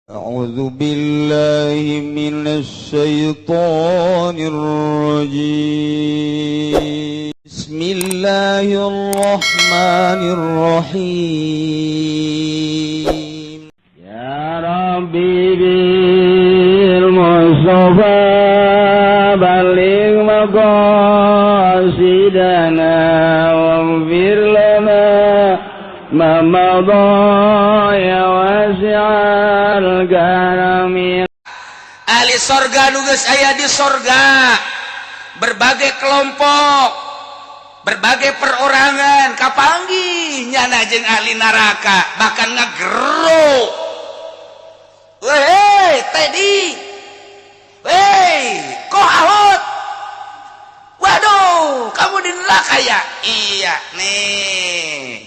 أعوذ بالله من الشيطان الرجيم بسم الله الرحمن الرحيم يا ربي بالمصطفى بلغ مقاصدنا واغفر لنا ما مضى ya wasi'al karami. Ahli sorga nugas aya di sorga, berbagai kelompok, berbagai perorangan kapanggih nyana jeung ahli neraka bahkan ngagero. Weh tadi weh kohawat, waduh kamu di neraka ya? Iya nih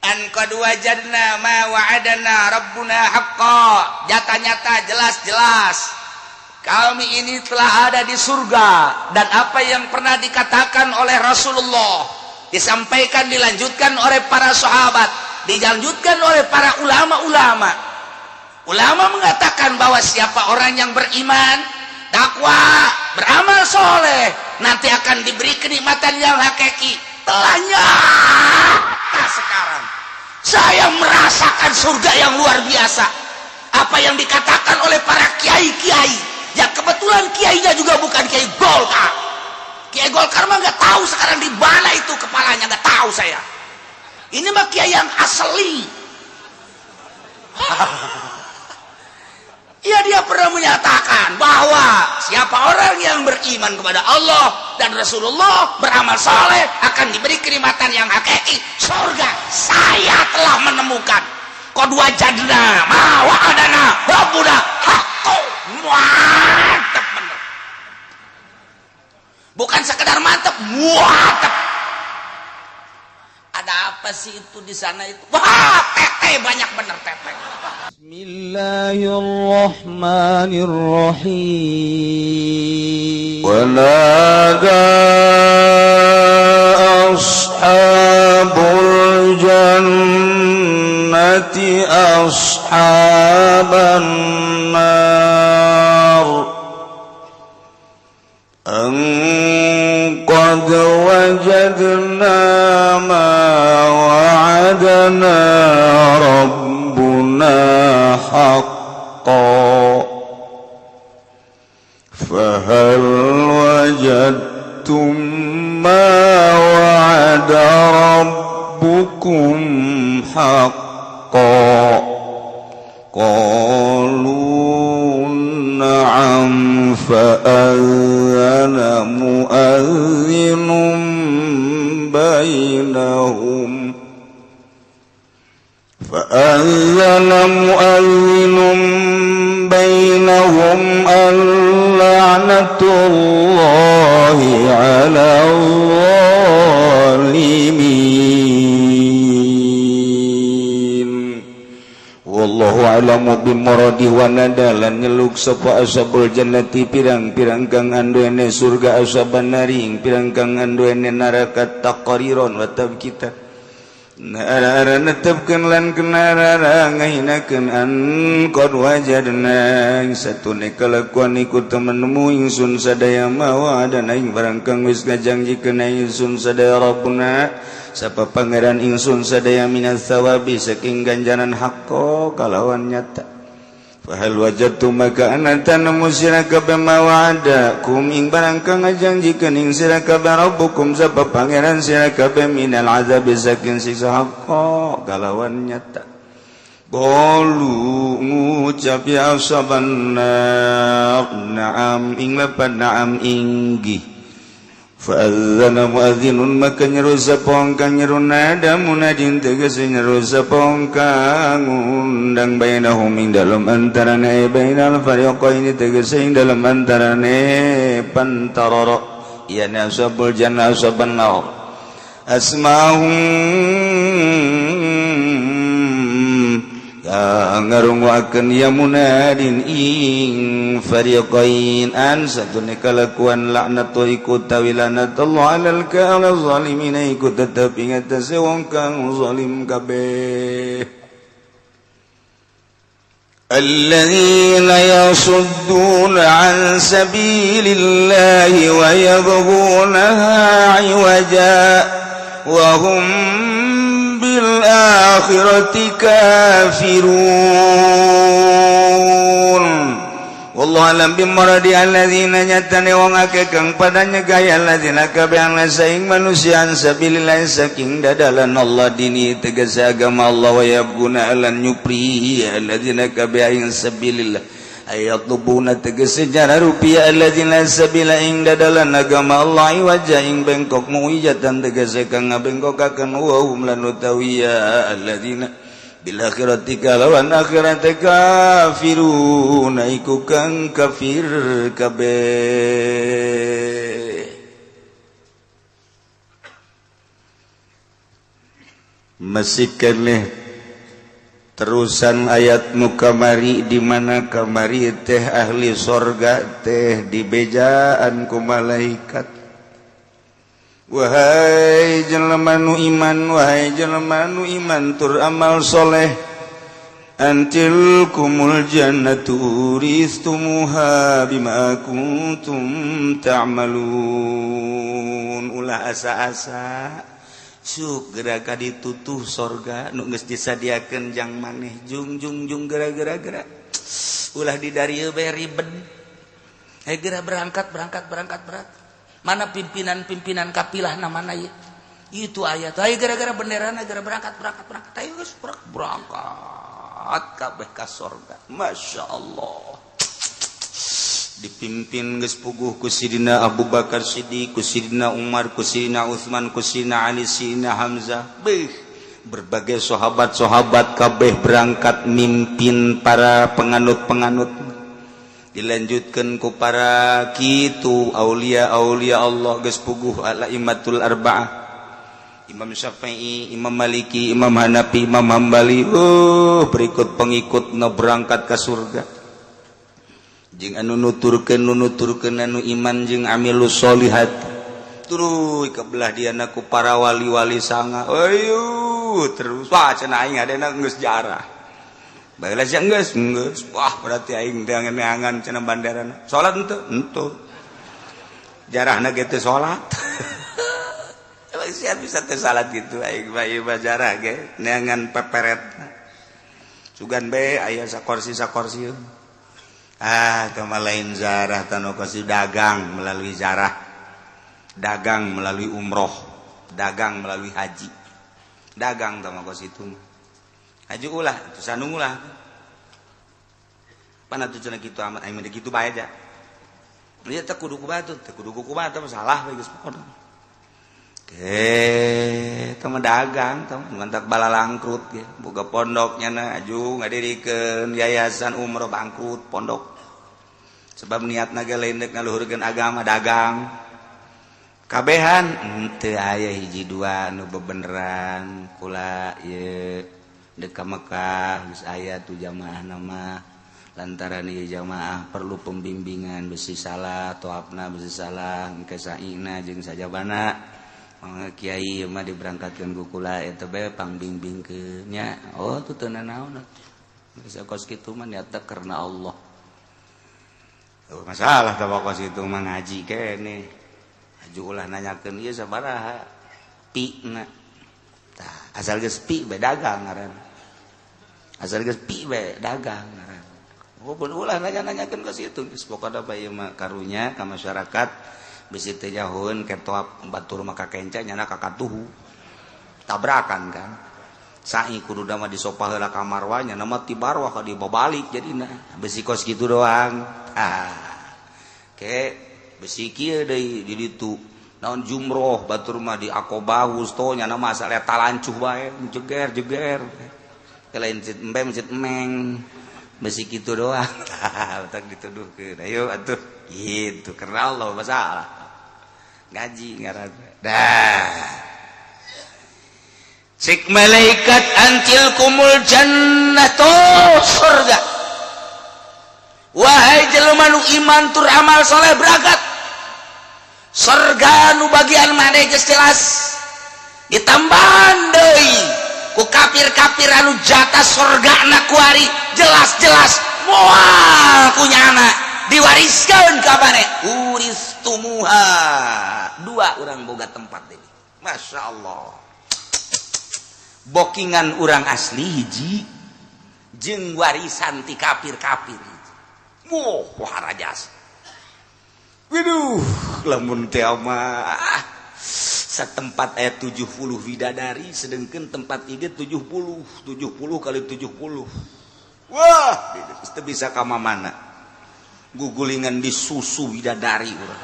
an qad wajadna ma wa'adana rabbuna haqqan, nyata-nyata jelas-jelas kami ini telah ada di surga, dan apa yang pernah dikatakan oleh Rasulullah disampaikan, dilanjutkan oleh para sahabat, dilanjutkan oleh para ulama mengatakan bahwa siapa orang yang beriman, takwa, beramal soleh nanti akan diberi kenikmatan yang hakiki. Telah nyata sekarang saya merasakan surga yang luar biasa. Apa yang dikatakan oleh para kiai-kiai, yang kebetulan kiainya juga bukan kiai Golkar. Kiai Golkar mah nggak tahu sekarang di mana itu kepalanya, nggak tahu saya. Ini mah kiai yang asli. Ya, dia pernah menyatakan bahwa siapa orang yang beriman kepada Allah dan Rasulullah, beramal saleh, akan diberi kenikmatan yang hakiki, surga. Saya telah menemukan qad wajadna ma wa'adana rabbuna haqqan. Mantap bener. Bukan sekedar mantap, mantap. Ada apa sih itu di sana itu? Wah, tete banyak bener tete. Bismillahirrahmanirrahim. Wa nada ashabul jannati ashaban nar an qad wajadna ma wa'adana rabbuna haqqan fahal wajadtum ma wa'ada rabbukum haqqan qalu na'am fa'adhana mu'adhdhinun bainahum فأذن مؤذن بينهم اللعنة الله على الظالمين wallahu a'lamu bimuradih. Wa nadalan nyeluk sapa ashabul jannati pirang-pirang kang anduene surga, ashaban naring pirang kang anduene neraka, taqriron wa tabkita narara netepkeun lan kenarara ngahinakeun an qad wajadna satune kalakuan iku temen nemu ingsun sadaya mawa adana ing barang kang wis ngajangjikeun ingsun sadaya rabbuna sapa pangeran ingsun sadaya minas sawabi saking ganjaran haqqo kalawan nyata. Fahal wajadtum maka anata nemu sira kabeh mawa'ada kum ing barang kang ngajangjikeun ing sira kabeh rabbukum sapa pangeran sira kabeh minal azab saking siksa haqqo kalawan nyata. Qalu ngucap ya ashaban na'am ing lapan na'am inggih. Fa'adzana mu'adzinun maka nyeru sapong kang nyeru nada munadin tegese nyeru sapong kang ngundang bainahum ing dalem antarane bainal fariqaini tegese ing dalem antarane pantarara yana ashabul jannah ashaban nar asmahum ngarungwakeun ya munadin ing fariqain an satune kalakuan laknatu iku tawilanatullah alal ka'al zalimin iku tetep ing atase wong kang zalim kabeh. alladzina yasudduna an sabilillahi wa yabghunaha 'iwaja wa hum bil akhirati kafirun. Wallahu alam bimaradi alladzina nyatane wong akeh kang padanya gaya alladzina kabehang saing manusia sabilillah saking dadalan Allah dini tegese agama Allah wa yabguna lan nyupri alladzina kabehang sabilillah ayat lubuna tegese jara rupiah alladzina sabila ing dadalan agama Allah wajah ing bengkok muwijatan tegese kang ngabengkokaken wa hum lan utawiya alladzina bil akhirati kalawan akhirat kafirun iku kang kafir kabeh. Masih keneh terusan ayat nu kamari di mana kamari teh ahli sorga teh dibejaan ku malaikat. Wahai jelema nu iman, wahai jelema nu iman tur amal soleh, antil kumul jannatu uristumuha bima kuntum ta'malun. Ulah asa-asa syuk geura ka ditutuh sorga nu geus disadiakeun jang maneh jung geura ulah di darieu bae ribet. Hayu geura berangkat berat. Mana pimpinan kapilah namana ieu? Itu ayat. Ayo gara-gara benderana gara berangkat. Ayo geus berangkat kabeh ka sorga. Masyaallah. Dipimpin geus puguh ku Sidina Abu Bakar Siddiq, ku Sidina Umar, ku Sidina Utsman, ku Sidina Ali, Sidina Hamzah. Berbagai sahabat-sahabat kabeh berangkat mimpin para penganut-penganut. Dilanjutkan ku para kitu aulia Allah geus puguh al-aimatul arba'ah Imam Syafi'i, Imam Maliki, Imam Hanafi, Imam Hambali. Berikut pengikutna berangkat ka surga. Jeung anu nuturkeun anu iman jeung amilus sholihat. Tuluy ka belah diana ku para wali-wali sanga. Ayo terus wah cenah aing adena geus jarah. Bageula sia geus. Wah berarti aing teh ngeangan cenah bandarana. Salat henteu. Jarahna ge teh salat. Emang sia bisa teh salat gitu aing mah jarah ge neangan peperet. Sugan bae aya sakorsi. Teu mah lain zarah tanu kosi dagang melalui zarah. Dagang melalui umroh, dagang melalui haji. Dagang teh mah kosi itu. Haji ulah, itu sandung ulah. Pana tuh cenah kitu amat, aing mah kitu bae aja. Ieu teh kudu ku batu, masalah we geus pokona. Teu mah dagang, teu ngantak balalangkrut ge. Boga pondoknya na aju ngadirikeun yayasan umroh bangkrut pondok. Sebab niatna ge lain deuk ngaluhurkeun agama dagang. Kabehan henteu aya hiji dua nu bebeneran kula ieu dek ka Mekah geus aya tu jamaah nama lantaran ieu jamaah perlu pembimbingan besi salah toapna besi salah engke saina jeung sajabana kiai mah diberangkatkeun ku kula eta bae pangbimbingkeun nya. Oh tu teu naon bisa kos kitu mah niatna karena Allah. Masalah teh kos kitu mah ngaji keneh. Aju ulah nanyakeun ieu sabaraha pina. Tah asal geus pi bae dagang ngaran. Asal geus pi bae dagang ngaran. Ulah nanya-nanyakeun ka situ geus pokona bae mah karunya ka masyarakat bisi teh jahun ketoap batur mah ka kenca nyana ka katuhu. Tabrakan kan. Sai kudu mah disopah heula ka marwah nyana mah ti barwah ka dibabalik jadina. Bisi kos kitu doang. Ke bisi kieu deui di ditu naon jumroh batur mah di Aqobah wusto nyana mah asal eta lancuh bae jeger. Lain masjid emeng besi kitu doang. Tak dituduhkeun. Ayo atuh gitu karena Allah masalah. Ngaji ngaran. Sik malaikat antil kumul jannatu surga. Wahai jelema nu iman tur amal saleh berangkat. Surga nu bagian maneh geus jelas. Ditambahan deui ku kafir-kafir anu jatah surgana kuari jelas-jelas moal kunyana diwariskeun ka maneh uristumuha dua urang boga tempat deui Masya Allah bokingan urang asli hiji jeung warisan ti kafir-kafir wah rajas waduh lamun teh mah satempat aya 70 widadari sedengkeun tempat ieu 70 kali 70 wah teu bisa ka mana gugulingan di susu widadari urang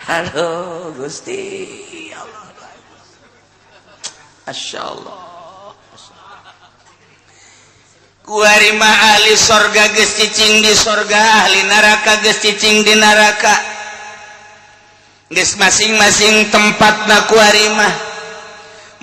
halo Gusti Allah Masya Allah kuari mah ahli sorga geus cicing di sorga ahli neraka geus cicing di neraka geus masing-masing tempatna kuari mah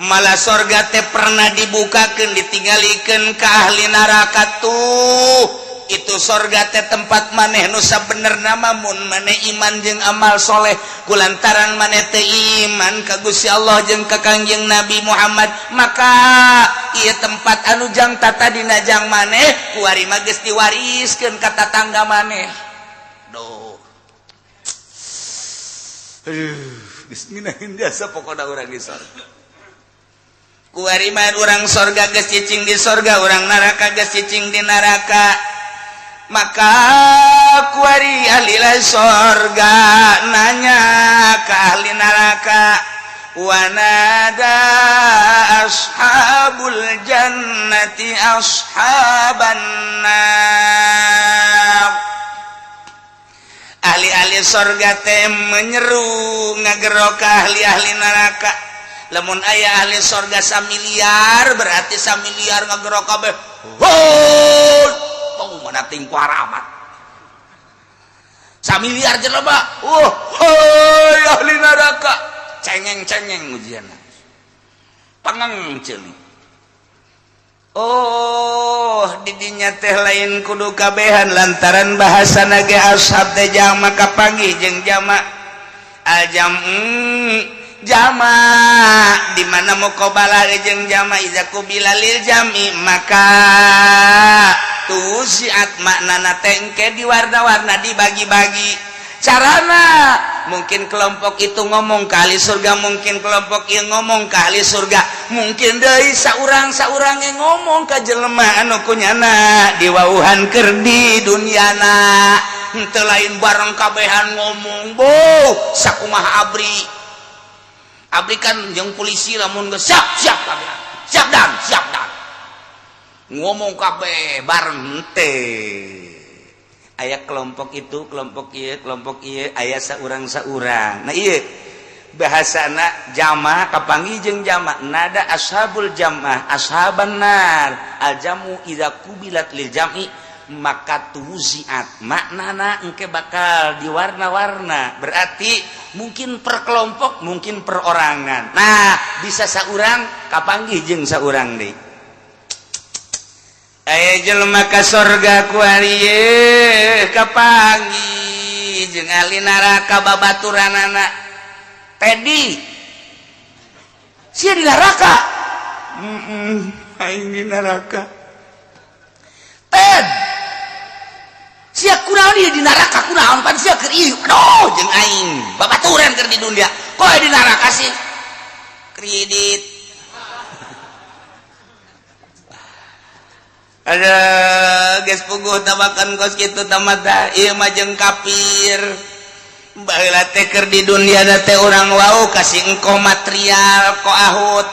malah sorga teh pernah dibukakeun ditinggalikeun ka ahli neraka tuh itu sorga teh tempat maneh nu sabenerna mun maneh iman jeung amal soleh kulantaran maneh teh iman ka Gusti Allah jeung ka Kangjeng Nabi Muhammad maka ieu tempat anu jang tata dina jang maneh kuari mah geus diwariskeun ka tatangga maneh doh geus nginahin jasa pokona urang di sorga kuari mah urang sorga geus cicing di sorga urang neraka geus cicing di neraka maka kuari ahli sorga nanya ka ahli neraka wanada ashabul jannati ashaban nar ahli-ahli sorga teh menyeru ngagero ka ahli-ahli neraka lamun aya ahli sorga samiliar berarti samiliar ngagero kabeh tong mana tingku haramat samiliar jelema hoi ahli neraka cengeng-cengeng ujian pangeng ceuli didinya teh lain kudu kabehan lantaran bahasana ge ashab teh jama kapanggih jeung jama aljam jama di mana muqabalah jeung jama iza qubila lil jami maka tusiat maknana tengke diwarna-warna dibagi-bagi carana mungkin kelompok itu ngomong ka ahli surga mungkin kelompok ieu ngomong ka ahli surga mungkin deui saurang-saurang yang ngomong ka jelema anu kunyana diwauhan keur di dunyana henteu lain bareng kabehan ngomong sakumaha abri kan jeung polisi lamun geus siap kabehan siap dan ngomong kabeh bareng teh aya kelompok itu kelompok ieu aya saurang-saurang nah ieu bahasana jamaah kapanggih jeung jamaah nada ashabul jamaah ashaban nar aljamu idza qubilat lil jam'i maka tuziat maknana engke bakal diwarna-warna berarti mungkin per kelompok mungkin perorangan nah bisa saurang kapanggih jeung saurang deui aya jelema ka sorga ku ari kapanggih jeung ahli neraka babaturanana Tedi sia di neraka aing di neraka Ted sia kunaon ieu di neraka kunaon pan sia keur ieu aduh jeung aing babaturan keur di dunia kok di neraka sih kredit ada geus puguh tabakan kos kitu tamata ieu mah jeung kafir baheula teh keur di dunia da teh urang wau kasih engko material ko ahut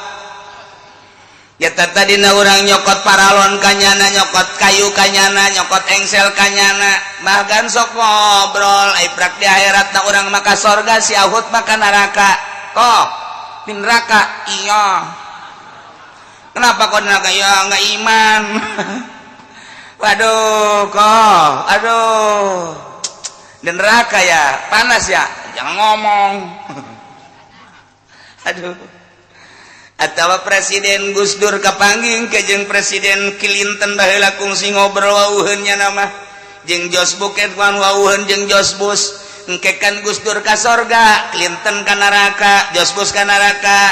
ya tadina urang nyokot paralon kanyana nyokot kayu kanyana nyokot engsel kanyana bahkan sok ngobrol ai prak di akhiratna urang maka sorga si ahut maka neraka kok di neraka iya kenapa kok neraka ya enggak iman waduh kok aduh dan neraka ya panas ya jangan ngomong aduh atawa presiden Gus Dur kapanggih ke jeung presiden Clinton baheula kungsi ngobrol wauheunnya nama jeung George Bush wauheun jeung George Bush engkekan Gus Dur ka sorga, Clinton ka neraka, George Bush ka neraka,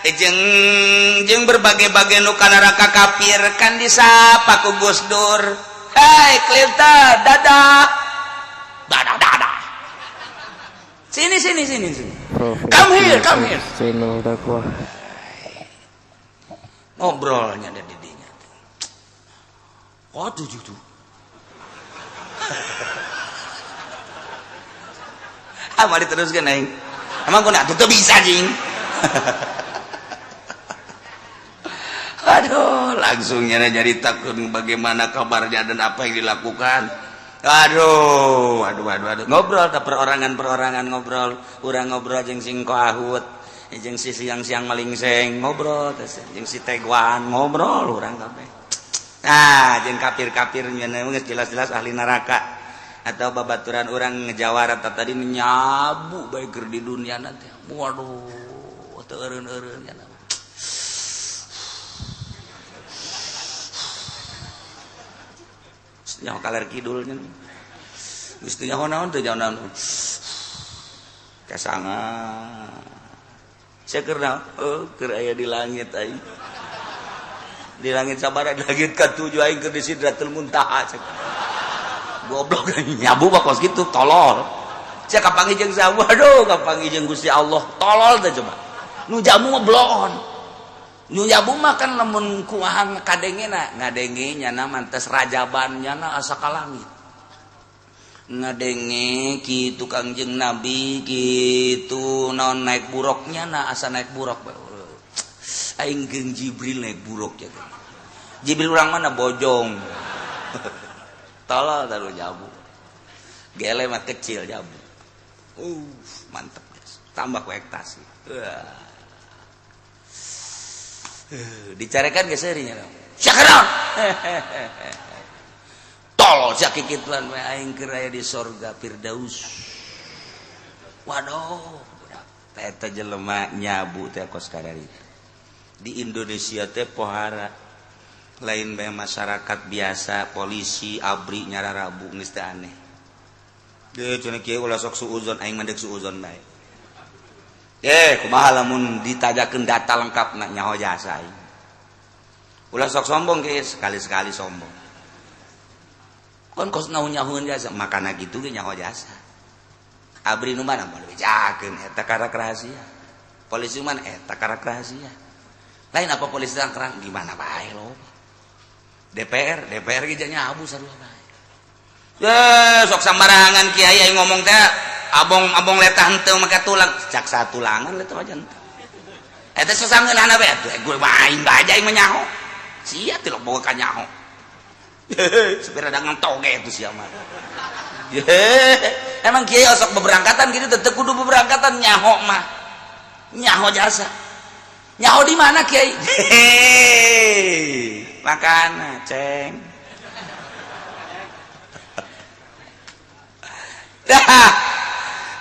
jeung berbagai-bagai nu ka neraka kafir kan disapa ku Gus Dur. Hai Clinton, dadah. Dadah. Sini. Come here. Channel dakwah. Ngobrolnya ada didinya. Waduh judu. Mari teruskan aing. Emang kau nak tuh bisa jing. Aduh, langsungnya jadi takut bagaimana kabarnya dan apa yang dilakukan. Aduh. Ngobrol ke perorangan ngobrol. Urang ngobrol jeung sing kohut, jeung si siang-siang malingseng ngobrol, jeung si Tegwan ngobrol urang kabeh. Nah, jeung kafir-kafir geus jelas-jelas ahli neraka. Atau babaturan orang ngejawara tadi nyabu baik keur di dunia nanti. Waduh, teu eureun-eureun nya. Nyaho kaler kidulnya. Geus teu nyaho naon teu nyaho naon. Kasanga. Saya keur naon? Keur aya di langit aing. Di langit sabaraha, di langit ka-7 aing keur di Sidratul Muntaha. Goblok nyabu bakos gitu tolol. Saya kapangi jeung sa, waduh kapangi jeung Gusti Allah. Tolol teh coba. Nu jamu mah bloon. Nu jamu mah kan lamun kuahan kadengena, ngadenge nya na mantes rajaban nya na asa ka langit. Ngadenge kitu Kangjeng Nabi kitu naon naik buruknya na asa naik buruk. Aing jeung Jibril naik buruk ya. Jibril urang mana bojong. Tolol taruh jabu. Gele mah kecil jabu. Mantep guys. Tambah ku ekstasi. Dicarekan geus seurinya. Syakaron. Tolol sakikitlan we aing keur aya di sorga Firdaus. Waduh, eta jelema nyabu teh kos kadari. Di Indonesia teh pohara lain bae masyarakat biasa, polisi, abri nyara rabu geus teh aneh. Ge cenah kieu ulah sok suuzon aing mandek suuzon bae. Kumaha lamun ditajakeun data lengkapna nyaho jasa aing. Ulah sok sombong ge sekali-sekali sombong. Kon kos nyahoeun jasa makana kitu ge nyaho jasa. Abri nu mana moal bejakeun eta karak rahasia. Polisi mana eta karak rahasia. Lain apa polisi terang gimana bae lo. DPR ge nyabu sarua bae. Sok sambarangan kiai ngomong teh abong letah henteu make tulang cak satulangan letah aja henteu. Eta sasangeunana bae atuh gue main bae aing menyaho. Sia teh lo boga ka nyaho. Sepira dagang toge itu sia mah. Emang kiai sok beberangkatan gitu tetep kudu beberangkatan nyaho mah. Nyaho jasa. Nyaho di mana kiai? Makana ceng.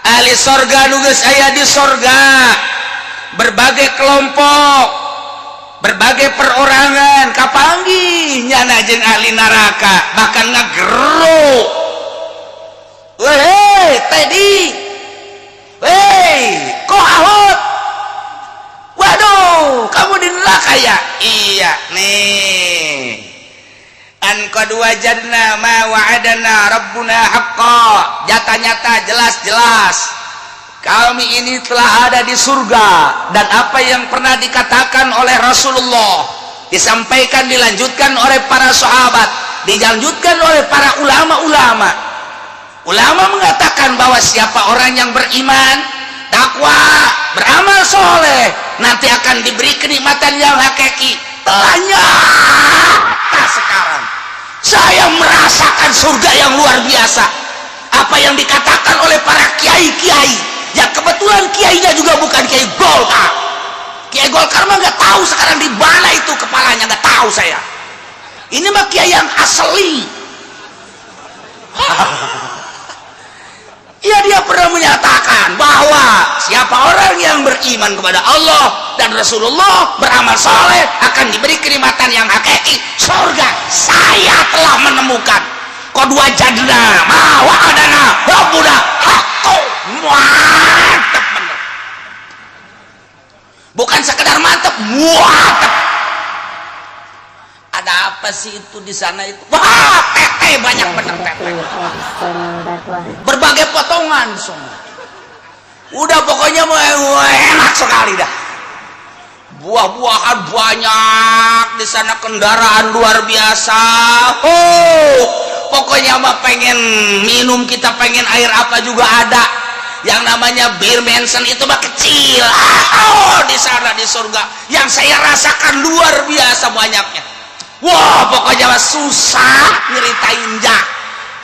Ahli sorga nu geus aya di sorga, berbagai kelompok, berbagai perorangan kapanggih nyana jeung ahli neraka bahkan ngageru. Weh tadi, kok ahot? Waduh, kamu di neraka ya? Iya nih. An qad wajadna ma wa'adana rabbuna haqqan. Nyata nyata jelas-jelas kami ini telah ada di surga dan apa yang pernah dikatakan oleh Rasulullah disampaikan dilanjutkan oleh para sahabat, dilanjutkan oleh para ulama-ulama. Ulama mengatakan bahwa siapa orang yang beriman, takwa, beramal soleh nanti akan diberi kenikmatan yang hakiki. Telah nyata sekarang saya merasakan surga yang luar biasa. Apa yang dikatakan oleh para kiai-kiai, yang kebetulan kiainya juga bukan kiai Golkar. Kiai Golkar mah nggak tahu sekarang di mana itu kepalanya, nggak tahu saya. Ini mah kiai yang asli. Ya dia pernah menyatakan bahwa siapa orang yang beriman kepada Allah dan Rasulullah, beramal soleh akan diberi kenikmatan yang hakiki, surga. Saya telah menemukan qad wajadna ma wa'adana rabbuna haqqan. Mantap bener. Bukan sekedar mantap, mantap. Ada apa sih itu di sana itu? Wah, tete banyak bener tete. Berbagai potongan semua. Udah pokoknya enak sekali dah. Buah-buahan banyak di sana, kendaraan luar biasa. Oh, pokoknya mah pengen minum, kita pengen air apa juga ada. Yang namanya bir Manson itu mah kecil. Oh, di sana di surga yang saya rasakan luar biasa banyaknya. Wah, pokoknya mah susah nyeritain jah.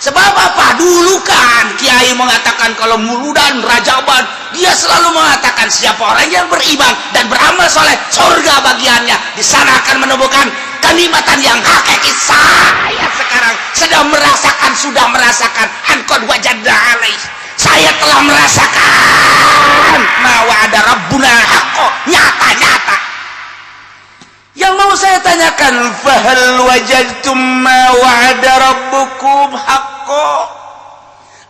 Sebab apa? Dulu kan Kiai mengatakan kalau Muludan Rajaban, dia selalu mengatakan siapa orang yang beriman dan beramal soleh, surga bagiannya. Di sana akan menemukan kenikmatan yang hakiki. Saya sekarang sudah merasakan angkot wajadna alaih. Saya telah merasakan ma wa'ada rabbuna haqqo, nyata-nyata. Yang mau saya tanyakan, fahal wajadtum ma wa'ada rabbukum haqqo?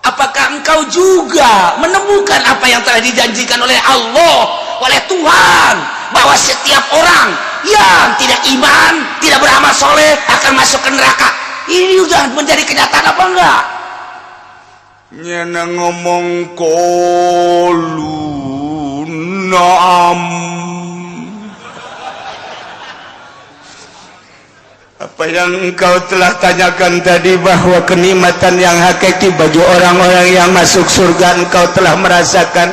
Apakah engkau juga menemukan apa yang telah dijanjikan oleh Allah, oleh Tuhan, bahwa setiap orang yang tidak iman, tidak beramal soleh akan masuk ke neraka? Ini sudah menjadi kenyataan apa enggak? Nyana ngomong kolu naam. Apa yang engkau telah tanyakan tadi, bahwa kenikmatan yang hakiki bagi orang-orang yang masuk surga engkau telah merasakan.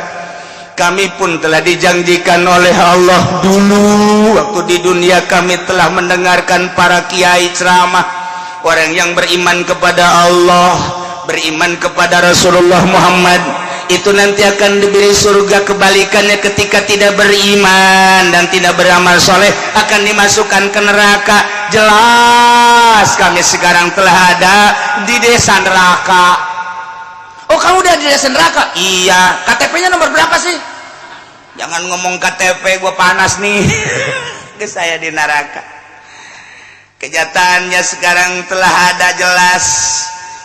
Kami pun telah dijanjikan oleh Allah dulu waktu di dunia. Kami telah mendengarkan para kiai ceramah, orang yang beriman kepada Allah, beriman kepada Rasulullah Muhammad, itu nanti akan diberi surga. Kebalikannya, ketika tidak beriman dan tidak beramal soleh akan dimasukkan ke neraka. Jelas kami sekarang telah ada di desa neraka. Oh, kamu udah di desa neraka? Iya. KTP-nya nomor berapa sih? Jangan ngomong KTP, gua panas nih. Ke saya di neraka. Kenyataannya sekarang telah ada jelas.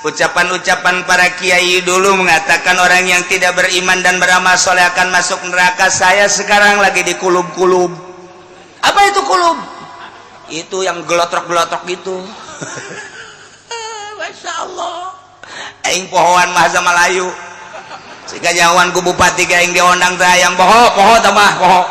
Ucapan-ucapan para kiai dulu mengatakan orang yang tidak beriman dan beramal soleh akan masuk neraka. Saya sekarang lagi di kulub-kulub. Apa itu kulub? Itu yang gelotrok-gelotrok gitu. Masya Allah. Aing pohoan bahasa Melayu. Sika jawan ku bupati ka aing diondang teh yang poho tambah poho.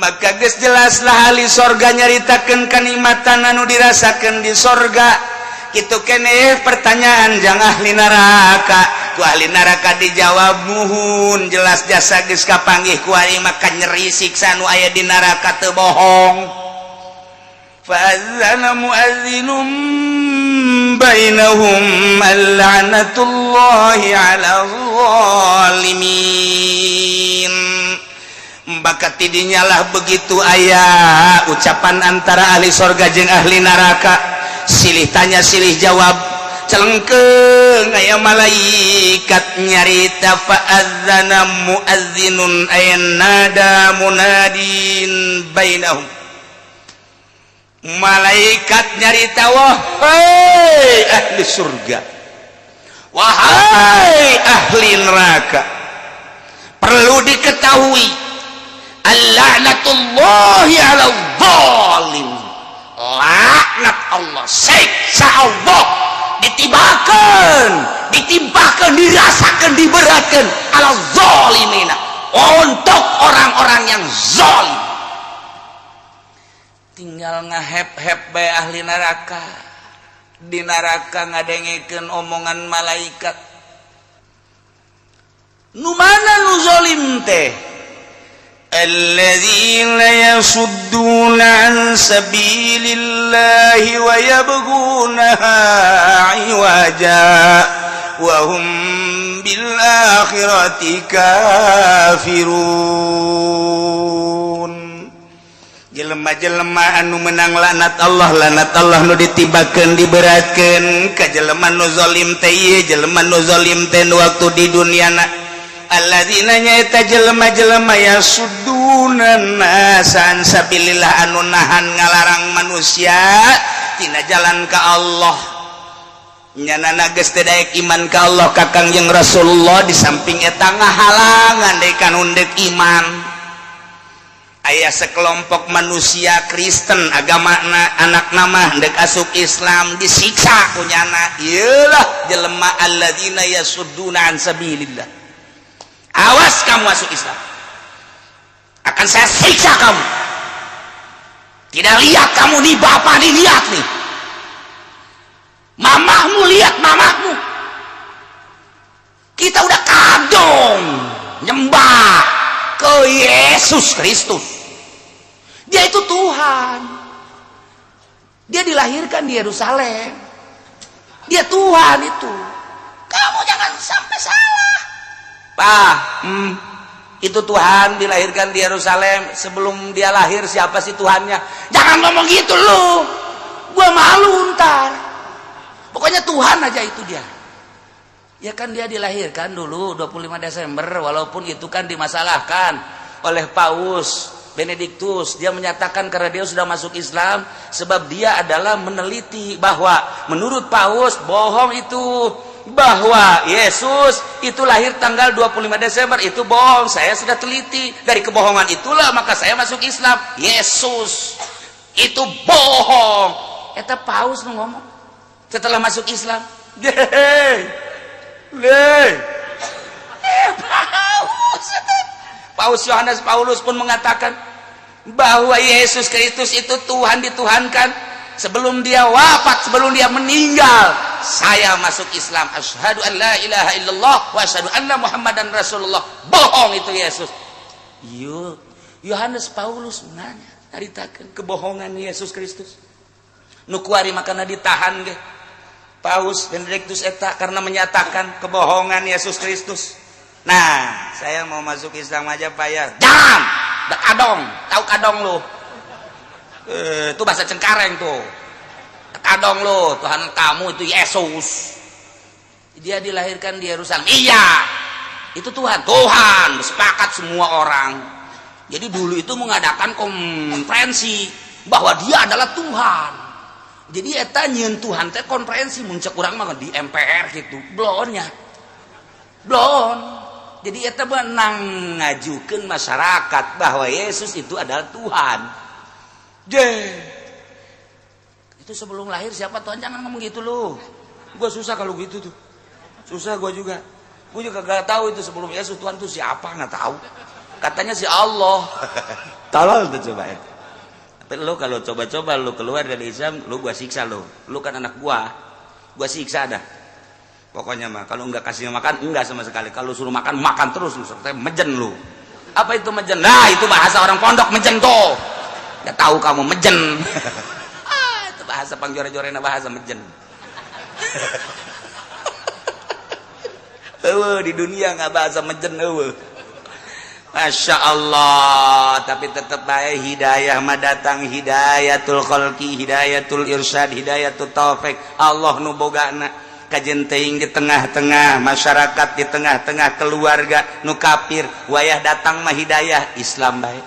Maka geus jelaslah ahli sorga nyaritakeun kanikmatan anu dirasakeun di sorga. Kitu keneh pertanyaan jang ahli neraka. Ku ahli neraka dijawab, muhun jelas jasa geus kapanggih ku ari maka nyeri siksa nu aya di neraka teu bohong. Fa'adzana mu'adzinum bainahum al-la'natullahi 'alal zalimin. Maka tidinya lah begitu aya ucapan antara ahli sorga jeung ahli neraka. Silih tanya silih jawab, celengkeung aya malaikat nyarita, fa'adzana mu'adzinun ayanada munadin bainahum. Malaikat nyarita, wahai ahli surga, wahai ahli neraka, perlu diketahui al-la'natullahi 'alal zalim. Laknat Allah, siksa Allah ditimpakan, dirasakan, diberatkan ala zalimina, untuk orang-orang yang zalim. Tinggal ngahep-hep bae ahli neraka. Di neraka ngadengikeun omongan malaikat. Nu mana nu zalim teh? Alladzina yasudduna an sabilillahi wa yabghunaha 'iwaja wa hum bil akhirati kafirun. Jelema-jelema anu menang laknat Allah nu ditibakeun diberatkeun ka jelema nu zalim teh ieu jelema nu zalim teh waktu di duniana. Alladzina nyaita jelema-jelema yasudduna nasan sabilillah anu nahan ngalarang manusia tina jalan ka Allah. nyanana geus teu daek iman ka Allah ka Kangjeng Rasulullah di samping eta ngahalangan deui kanundek iman. Aya sekelompok manusia Kristen agamana anak nama hendak asup Islam disiksa kunyana ieulah jelema alladzina yasudduna an sabilillah. Awas kamu masuk Islam, akan saya siksa kamu. Tidak lihat kamu nih bapak nih, lihat nih mamahmu, lihat mamahmu. Kita udah kadung nyembah ke Yesus Kristus. Dia itu Tuhan. Dia dilahirkan di Yerusalem. Dia Tuhan itu. Kamu jangan sampai salah. Pak, itu Tuhan dilahirkan di Yerusalem. Sebelum dia lahir siapa sih Tuhannya? Jangan ngomong gitu lu. Gua malu ntar. Pokoknya Tuhan aja itu dia. Ya kan dia dilahirkan dulu 25 Desember. Walaupun itu kan dimasalahkan oleh Paus Benediktus. Dia menyatakan karena dia sudah masuk Islam, sebab dia adalah meneliti bahwa menurut Paus bohong itu, bahwa Yesus itu lahir tanggal 25 Desember itu bohong. Saya sudah teliti, dari kebohongan itulah maka saya masuk Islam. Yesus itu bohong. Eta Paus ngomong setelah masuk Islam. Paus Yohanes Paulus pun mengatakan bahwa Yesus Kristus itu Tuhan dituhankan sebelum dia wafat, sebelum dia meninggal. Saya masuk Islam, asyhadu an la ilaha illallah wa asyhadu anna Muhammadan Rasulullah. Bohong itu Yesus. Yohanes Paulus nanya, naritakeun kebohongan Yesus Kristus. Nu kuari makana ditahan ge Paus Benediktus eta karena menyatakan kebohongan Yesus Kristus. Nah, saya mau masuk Islam aja Pak ya. Jangan! Dak kadong, tahu kadong lu. Itu bahasa Cengkareng tuh. Kadong lu, Tuhan kamu itu Yesus. Dia dilahirkan di Yerusalem. Iya. Itu Tuhan. Tuhan, sepakat semua orang. Jadi dulu itu mengadakan konferensi bahwa dia adalah Tuhan. Jadi eta nyieun Tuhan teh konferensi mun cek urang mah di MPR gitu. Blon. Jadi eta benang ngajukeun masyarakat bahwa Yesus itu adalah Tuhan. Itu sebelum lahir siapa Tuhan, jangan ngomong gitu lu. Gua susah kalau gitu tuh. Susah gua juga. Gua juga gak tahu itu sebelum Yesus Tuhan itu siapa, nggak tahu. Katanya si Allah. Tolol tuh coba itu. Tapi lu kalau coba-coba lu keluar dari Islam, lu gua siksa lu. Lu kan anak gua siksa dah. Pokoknya mah kalau enggak kasih makan enggak sama sekali. Kalau suruh makan terus lu. Sampai mejen lu. Apa itu mejen? Nah, itu bahasa orang pondok mejen tuh. Enggak tahu kamu mejen. Itu bahasa pangjore-jorena bahasa mejen. Di dunia enggak bahasa mejen eueuh. Masya Allah. Tapi tetap baik hidayah mah datang, hidayatul khalqi, hidayatul irsyad, hidayatul taufik. Allah nu bogana kajen teuing di tengah-tengah masyarakat, di tengah-tengah keluarga nu kafir, wayah datang mah hidayah Islam bae.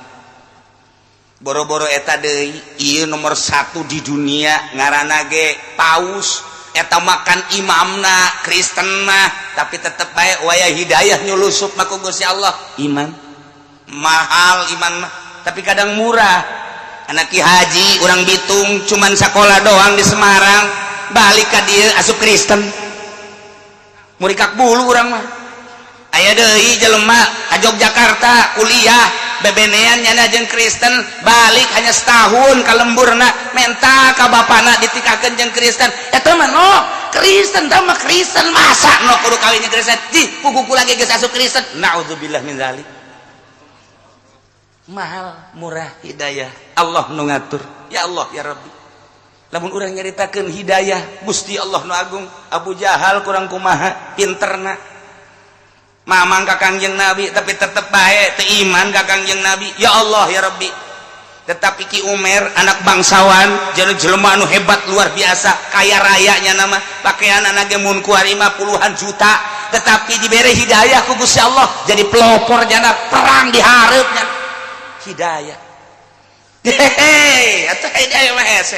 Boro-boro eta deui ieu nomor 1 di dunia ngaranna ge Paus, eta makan imamna Kristen mah, tapi tetep bae wayah hidayah nyulusup mah ku Gusti Allah. Iman mahal, iman mah tapi kadang murah. Anak Ki Haji urang Bitung cuman sekolah doang di Semarang, balik ka dieu asup Kristen. Murikak bulu urang mah. Aya deui jelema ka Yogyakarta kuliah bebenean nyana jeung Kristen, balik hanya setahun ka lemburna menta ka bapana ditikakeun jeung Kristen. Eta mah no Kristen, tah mah Kristen masa no kudu kawin jeung Kristen. Di puguku lagi geus asup Kristen. Nauzubillah min zalik. Mahal, murah hidayah. Allah nu ngatur. Ya Allah ya Rabbi. Lamun urang nyaritakeun hidayah Gusti Allah nu agung, Abu Jahal kurang kumaha pinterna. Mamang ka Kangjeng Nabi tapi tetep bae teu iman ka Kangjeng Nabi. Ya Allah ya Rabbi. Tetapi Ki Umer anak bangsawan jeung jelema anu hebat luar biasa, kaya rayanya nama, pakaianna ge mun kuari mah puluhan juta, tetapi dibere hidayah ku Gusti Allah jadi pelopor jana perang di hareupnya. Hidayah. Hehehe, atuh hidayah mah hese.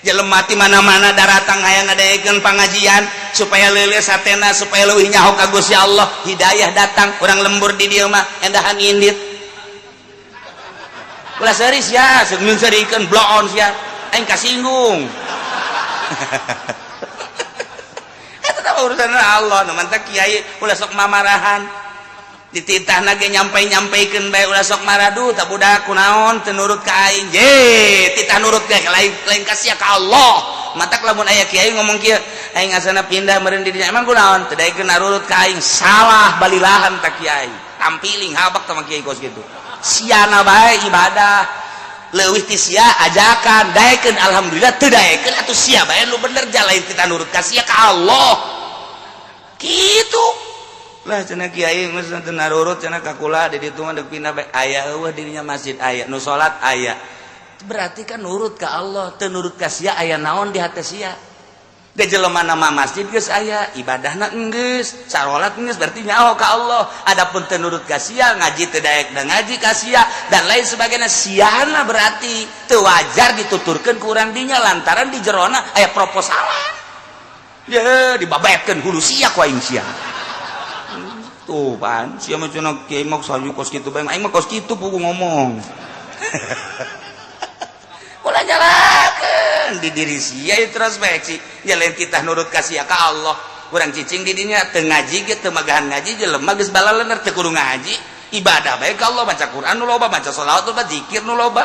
jelema mati mana-mana daratang hayang ngadaekeun pangajian supaya leuleus hatena supaya leuwih nyaho ka Gusti Allah hidayah datang urang lembur di dieu mah endahan indit ulah seuris ya seung serikeun bloon sia aing kasinggung eta teh urusan Allah nu mantap kiai ulah sok mamarahan dititahna ge nyampai-nyampaikeun bae ulah sok maradu tak budak kunaon teu nurut ka aing je titah nurut ge lain ka sia ka Allah matak lamun aya kiai ngomong kieu aing asana pindah meureun di dinya emang kunaon teu daekeun nurut ka aing salah balilahan tak kiai tampiling habak teh kiai kos kitu siana bae ibadah leuwih ti sia ajakan daekeun alhamdulillah teu daekeun atuh sia bae nu bener jalain titah nurut ka sia ka Allah kitu lah cenah kiai geus teu narurut cenah ka kula di ditu mah deuk pindah bae aya eueuh dirinya masjid aya nu salat aya berarti kan nurut ka Allah teu nurut ka sia aya naon di hate sia da jelema nama masjid geus aya ibadahna geus salat geus berarti nyaho ka Allah adapun teu nurut ka sia ngaji teu daek da ngaji ka sia dan lain sebagainya siana berarti teu wajar dituturkeun ku urang dinya lantaran di jerona aya proposalan ye dibabetkeun hulu sia ku aing sia tuh pan sia mah cenah kiai mah sayu kos kitu bae aing mah kos kitu pugu ngomong ulah nyalakeun di diri sia introspeksi jalain kita nurut ka sia ka Allah urang cicing di dinya teu ngaji ge teu magahan ngaji jelema geus balaleuneur teu kudu ngaji ibadah bae ka Allah baca Quran nu loba baca shalawat nu loba zikir nu loba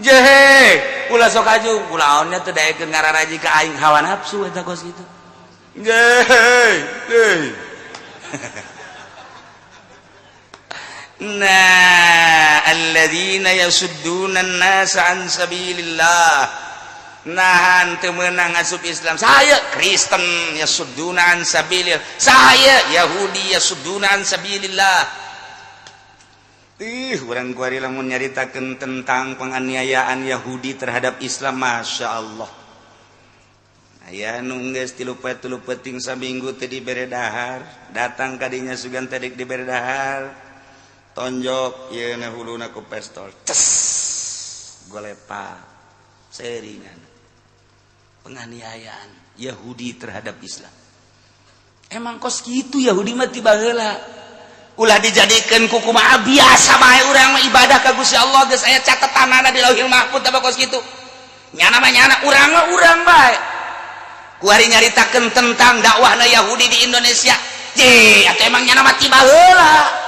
jehe ulah sok aju kulaonnya teu daekeun ngararaji ka aing hawa nafsu eta kos kitu jehe nah alladzina yasudduna an-nasa an sabilillah nahan teu meunang ngasup Islam saya Kristen yasudduna an sabilillah saya Yahudi yasudduna an sabilillah urang kuari lamun nyaritakeun tentang penganiayaan Yahudi terhadap Islam Masya Allah aya nu geus 3 peuting saminggu teu dibere dahar datang ka dinya sugan teh dibere dahar tonjok yeuna huluna ku pistol ces golepa seringan penganiayaan Yahudi terhadap Islam emang kos kitu Yahudi mah ti baheula ulah dijadikeun ku kumaha biasa bae urang mah ibadah ka Gusti Allah geus aya catetanana di Lauhil Mahfuz apa kos kitu nyana mah nyana urang mah urang bae ku ari nyaritakeun tentang dakwahna Yahudi di Indonesia je atuh emang nyana mah ti baheula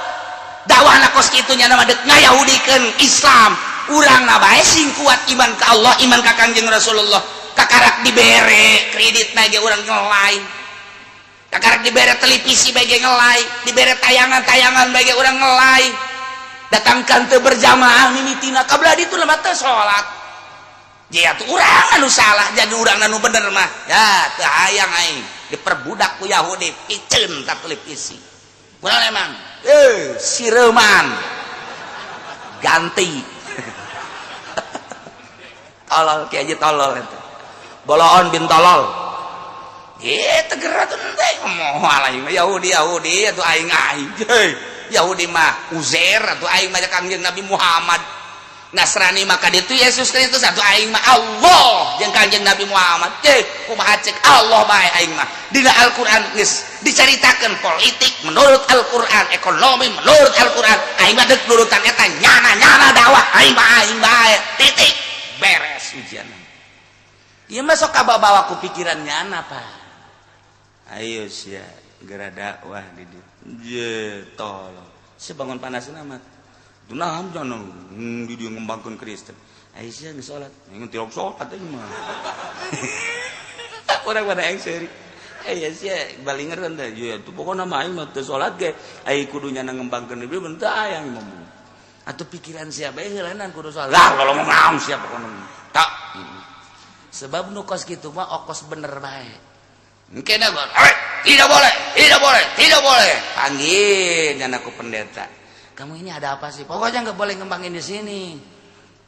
dakwahna kos kitu nya nama deuk ngayahudikeun Islam urang na bae sing kuat iman ka Allah iman ka Kangjeng Rasulullah kakarak dibere kredit ge urang ngelai kakarak dibere televisi ge ngelai dibere tayangan-tayangan ge urang ngelai datangkan teu berjamaah mimitina kablah ditu lemah teu salat jadi atuh urang anu salah jadi urang anu bener mah ya teu hayang aing diperbudak ku Yahudi piceun ka televisi urang emang sireman ganti tolol kiai aja tolol itu boloon bin tolol gitu gerak tuh nanti ngomong alay Yahudi atau aing Yahudi mah Uzair atau aing mah Kangjeng Nabi Muhammad Nasrani maka itu Yesus Kristus atau aing mah Allah jeung Kangjeng Nabi Muhammad kumaha cek Allah bae aing mah dina Al-Qur'an geus dicaritakeun politik menurut Al-Qur'an ekonomi menurut Al-Qur'an aing mah deuk nurutan eta nyana dakwah aing bae titik beres ujian ieu mah sok kabawa ku pikiran nyana Pak ayo sia geura dakwah di dieu je tolong sebangun panasna mah dunahan jangan di dia ngembangkan Kristen Aisyah nggak sholat ingin tiap sholat aja mah orang pada yang seri Aisyah balinger kan dah ya tu pokoknya mah mah sholat ke ai kudunya ngembangkan dia bentar yang ngomong atau pikiran siapa helanan kudu sholat lah kalau mau ngaum siapa pokoknya tak sebab nukos gitu mah okos bener baik mungkin dah gua tidak boleh panggil jangan aku pendeta kamu ini ada apa sih? Pokoknya nggak boleh ngembangin di sini,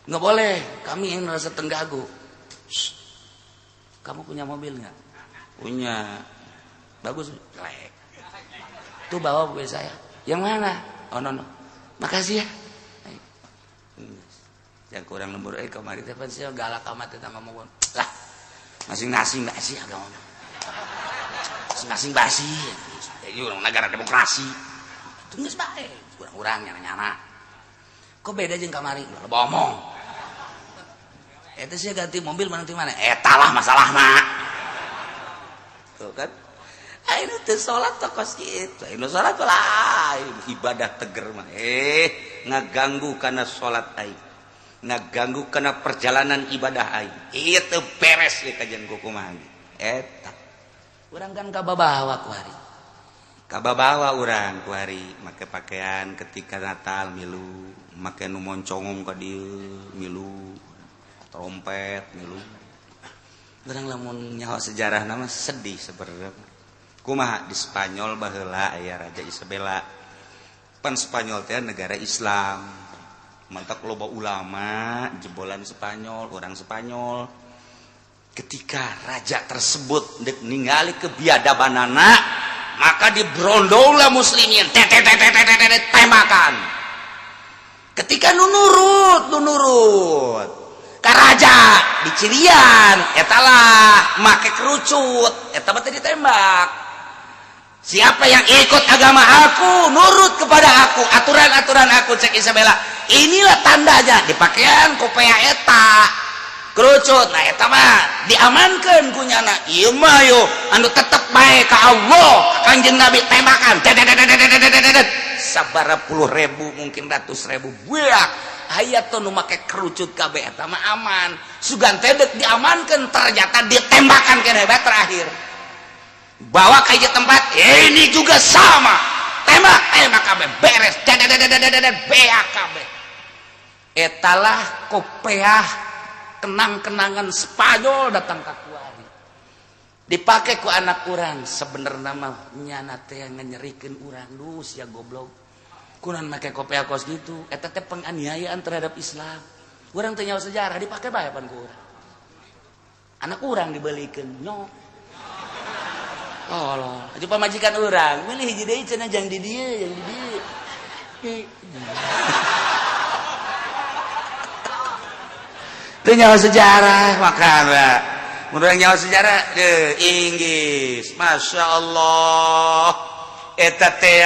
nggak boleh. Kami yang merasa tenggagu. Shh. Kamu punya mobil nggak? Punya. Bagus. Lek. Tuh bawa mobil saya. Yang mana? Oh no. Makasih ya. Yang kurang lembur kemarin telepon saya galak amat kita ngomong. Lah, masing-masing basi agama masing-masing basi ini orang negara demokrasi itu nggak baik kurang-kurang nyana-nyana kok beda jeung kamari lo omong itu sih ganti mobil nanti mana etalah masalah nak tuh kan ini tuh sholat tokos gitu ini sholat lain ibadah teger mah ngaganggu karena sholat aing ngaganggu karena perjalanan ibadah aing itu beres ya kajian kukumaha eta urang kan kababawa ku hari kababawa urang ku hari make pakaian ketika Natal milu make nu moncongom ka dieu milu trompet milu urang lamun nyaho sejarah nama sedih sebenarnya kumaha di Spanyol baheula aya Raja Isabella pan Spanyol teh negara Islam mantak loba ulama jebolan Spanyol orang Spanyol ketika raja tersebut dek ningali kebiadabanana maka dibrondonglah muslimin temakan ketika nunurut ka raja dicirian etalah make kerucut eta teh ditembak siapa yang ikut agama aku nurut kepada aku aturan-aturan aku cek Isabella inilah tandanya di pakaian kopea eta kerucut nah eta mah diamankan kunyana ieu mah yo anu tetep bae ka Allah Kanjeng Nabi tembakan sabaraha puluh ribu mungkin ratus ribu buak aya tuh nu make kerucut kabeh eta mah aman sugan teh diamankan ternyata ditembakan keneh bae terakhir bawa ke tempat ini juga sama tembak kabeh beres beak kabeh etalah kopeah kenang-kenangan Spanyol datang ka kuari dipakai ku anak urang sebenarnya mah nyana teh nganyerikeun urang duh sia goblok kunaon make kopeah kos gitu eta teh penganiayaan terhadap Islam urang teh nyawa sejarah dipakai bae pan ku urang anak urang dibelikeun nyok oh aja pamajikan urang milih hiji deui cenah jang di dieu itu nyawa sejarah makanya menurut nyawa sejarah Inggris Masya Allah eta teh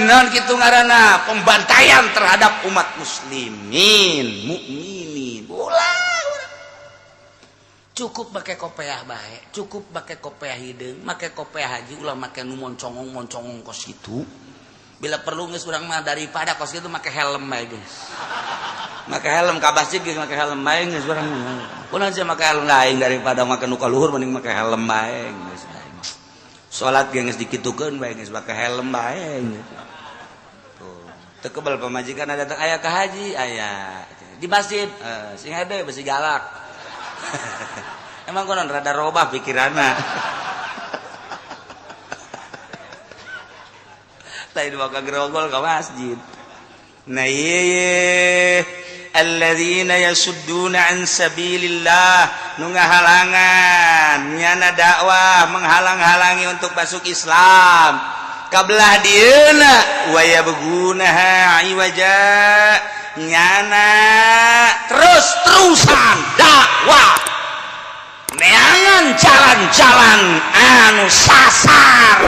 non kitu ngaranna pembantaian terhadap umat muslimin mukminin ulah cukup pakai kopeah bae cukup pakai kopeah hideung make kopeah haji ulah make nu moncongong kos itu bila perlu geus urang mah daripada kos itu make helm bae geus make helm ka masjid geus make helm bae geus urang kunaon sih make helm lain daripada make nu ka luhur mending make helm bae geus salat geus dikitukeun bae geus make helm bae tuh teu kebal pamajikan datang aya ka haji aya di masjid sing hade besi galak emang konon rada robah pikiranna tadi dua kagerogol ke masjid nah iya alladzina yasudduna an sabilillah nu ngahalangan nyana dakwah menghalang-halangi untuk masuk Islam kabelah dieuna wa yabgunaha iwaja nyana terus-terusan dakwah neangan jalan-jalan anu sasar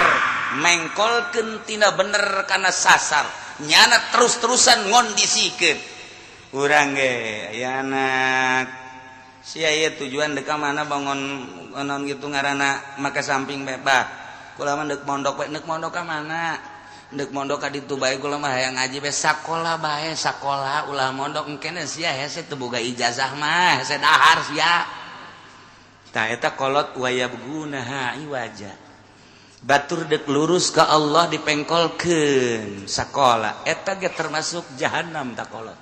mengkolkeun tina bener kana sasar nyana terus-terusan ngondisikeun urang ge aya anak sia ieu tujuan deka mana bangun onon kitu ngaranna make samping bebah kula mah deuk mondok we neuk mondok ka mana deuk mondok ka ditu bae kula mah hayang ngaji bae sakola bae sakola ulah mondok engkene sia hese teu boga ijazah mah hese dahar sia tah eta kolot wayabgunaha iwaja batur deuk lurus ka Allah dipengkolkeun sakola eta ge termasuk jahanam tah kolot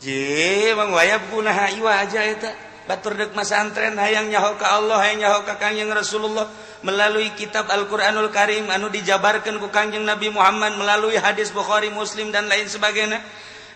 je mang wayabgunaha iwaja eta batur deuk masantren hayang nyaho ka Allah hayang nyaho ka Kanjeng Rasulullah melalui kitab Al-Qur'anul Karim anu dijabarkeun ku Kanjeng Nabi Muhammad melalui hadis Bukhari Muslim dan lain sebagainya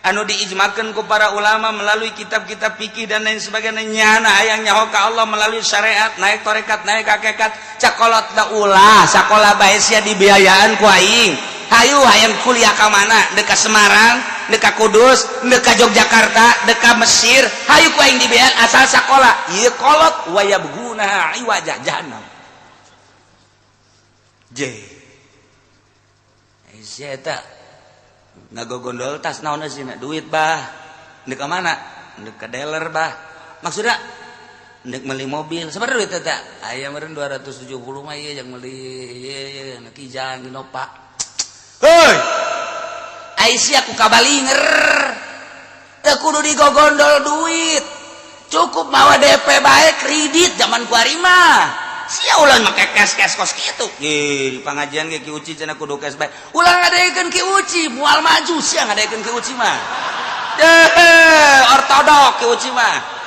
anu diijmakeun ku para ulama melalui kitab-kitab fikih dan lain sebagainya nyana hayang nyaho ka Allah melalui syariat naik tarekat naik hakikat cakolot da ulah sakola bae sia dibiayaan ku aing hayu hayang kuliah ka mana deuk ka Semarang deka Kudus, deka Yogyakarta, deka Mesir, hayu ku aing dibean asal sakola. Ieu kolot wa yabghuna iwaja jahannam. Sia eta ngagogondol tas naon sih duit bah. Dek ka mana? Dek ka dealer bah. Maksudna dek meuli mobil. Sabar duit eta? Aya meureun 270 mah ieu yang meuli ieu na Kijang Innova. Heuy. Aisyah ku kabalinger. Teu kudu digogondol duit. Cukup mawa DP bae kredit zaman kuari mah. Sia ulah make cash kos kitu. Ye, di pangajian ge Ki Uci cenah kudu cash bae. Ulah ngadaekeun Ki Uci, moal maju sia ngadaekeun Ki Uci mah. Ortodok Ki Uci mah.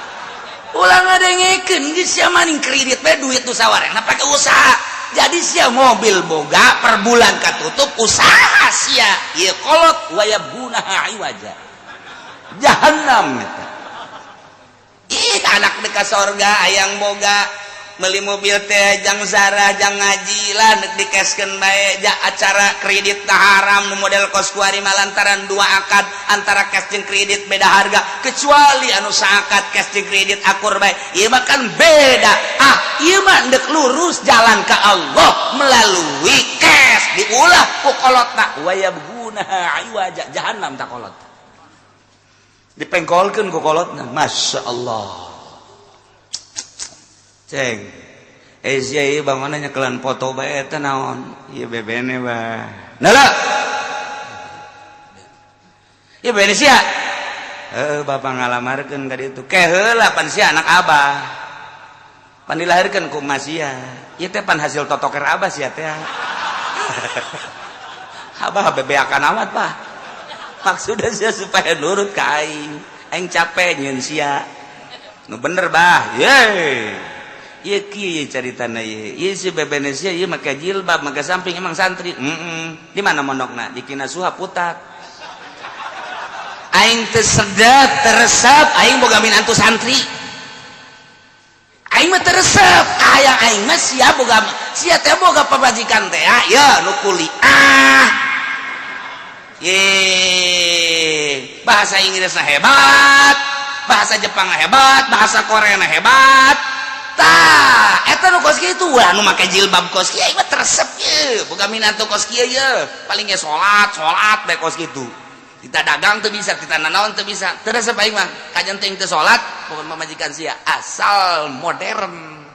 Ulah ngadengekeun geus sia maning kredit bae duit nu sawarena pake usaha. Jadi sia mobil boga per bulan katutup usaha sia. Ieu kolot wa yabghuna iwaja. Jahannam eta. Ih anak deka sorga hayang boga meuli mobil teh jang zarah jang ngaji lah neuk dikeskeun bae ja acara kredit tah haram nu model kos kuari lantaran dua akad antara cash jeung kredit beda harga kecuali anu saakad cash jeung kredit akur bae ieu mah kan beda ieu mah deuk lurus jalan ka Allah melalui cash diulah ku kolotna wa yabghuna iwaja jahannam ta kolot dipengkolkeun ku kolotna masyaallah. Ceng, sia ieu bangona nyekelan foto bae eta naon? Ieu bebene bah. Nala. Ieu bebene sia. Bapak ngalamarkeun ka ditu. Ke heula pan sia anak abah. Pan dilahirkeun ku emak sia. Ieu teh pan hasil totoker abah sia teh. Abah bebeakan amat, Pak. Maksudna sia supaya nurut ka aing. Aing capek nyeun sia. Nu bener, Bah. Ye. Ieu kieu caritana ieu. Ieu si bebene sia ieu make jilbab, make samping emang santri. Di mana mondokna? Di Kinasuha Putat. Aing teu sedep, teresep aing boga minantu santri. Aing mah teresep, aya aing mah sia boga sia teh boga pabajikan teh ya nu kuliah. Bahasa Inggrisna hebat, bahasa Jepangna hebat, bahasa Koreana hebat. Tah, eta nu kos kitu ulah nu make jilbab kos kieu mah teresep ye, boga minantu kos kieu ye. Paling ge salat bae kos kitu. Kita dagang teu bisa, kita nanaon teu bisa. Teresep aing mah, kajen teh teu salat, pokon pamajikan sia asal modern.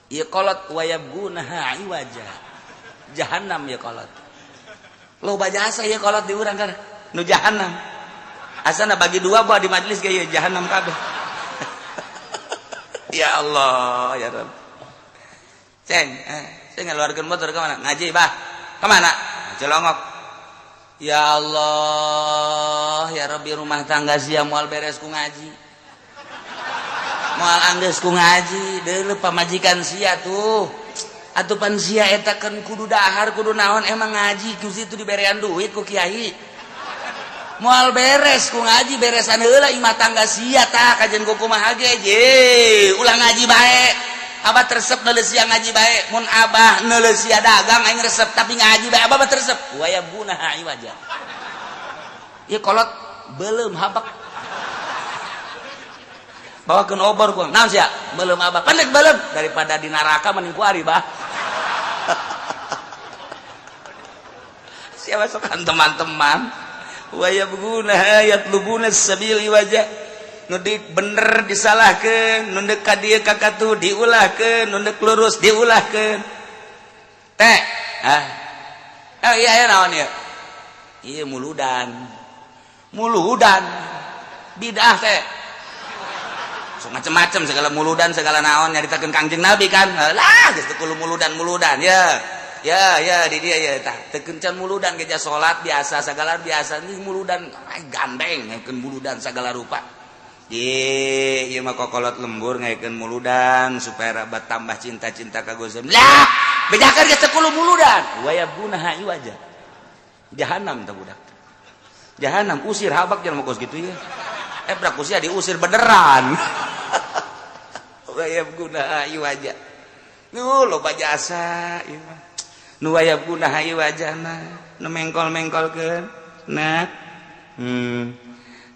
Ieu kolot wa yabghuna iwaja. Jahannam ya kolot. Loba jasa ieu kolot di urang kan nu jahannam. Asana bagi dua bae di majelis ge ieu jahannam kabeh. Ya Allah, ya Rabb. Ceng, saya ngeluarkan motor ke mana? Ngaji, Bah. Ke mana? Celongok. Ya Allah, ya Rabbi rumah tangga sia moal beres ku ngaji. Moal anggeus ku ngaji, deuleu pamajikan sia tuh. Atuh pan sia eta kan kudu dahar, kudu naon emang ngaji ku situ diberean duit ku kiai. Moal beres ku ngaji beresan heula imah tangga sia tah kajen ku kumaha ge je ulah ngaji bae abah teresep neuleuh sia ngaji bae mun abah neuleuh sia dagang aing resep tapi ngaji bae abah mah teresep wa yabghuna iwaja. Ieu kolot beuleum habak bawakeun obor ku naon sia beuleum abah pandek beuleum daripada di neraka mending ku ari bah. Sia masukan teman-teman wa yabghuna yatlubuna sabil iwaja nu bener disalahkeun nu deuk ka dieu ka katu diulahkeun nu deuk lurus diulahkeun teh iya naon ieu ieu muludan bidah teh sok macem-macem segala muludan segala naon nyaritakeun Kangjeng Nabi kan lah geus teu kudu muludan ya di dia ya tah teu kencan muludan geja salat biasa sagala biasa ini muludan gandeng ngakeun muludan sagala rupa ieu mah kokolot lembur ngakeun muludan supaya rabat tambah cinta-cinta ka Gusti lah bejakeun geus teu kudu muludan wa yabghuna iwaja jahanam tah budak jahanam usir habak jangan kos kitu ya brak usir diusir beneran wa yabghuna iwaja nu loba jasa ieu mah nu wayab guna hayu wajahna nu mengkol-mengkolkeun nah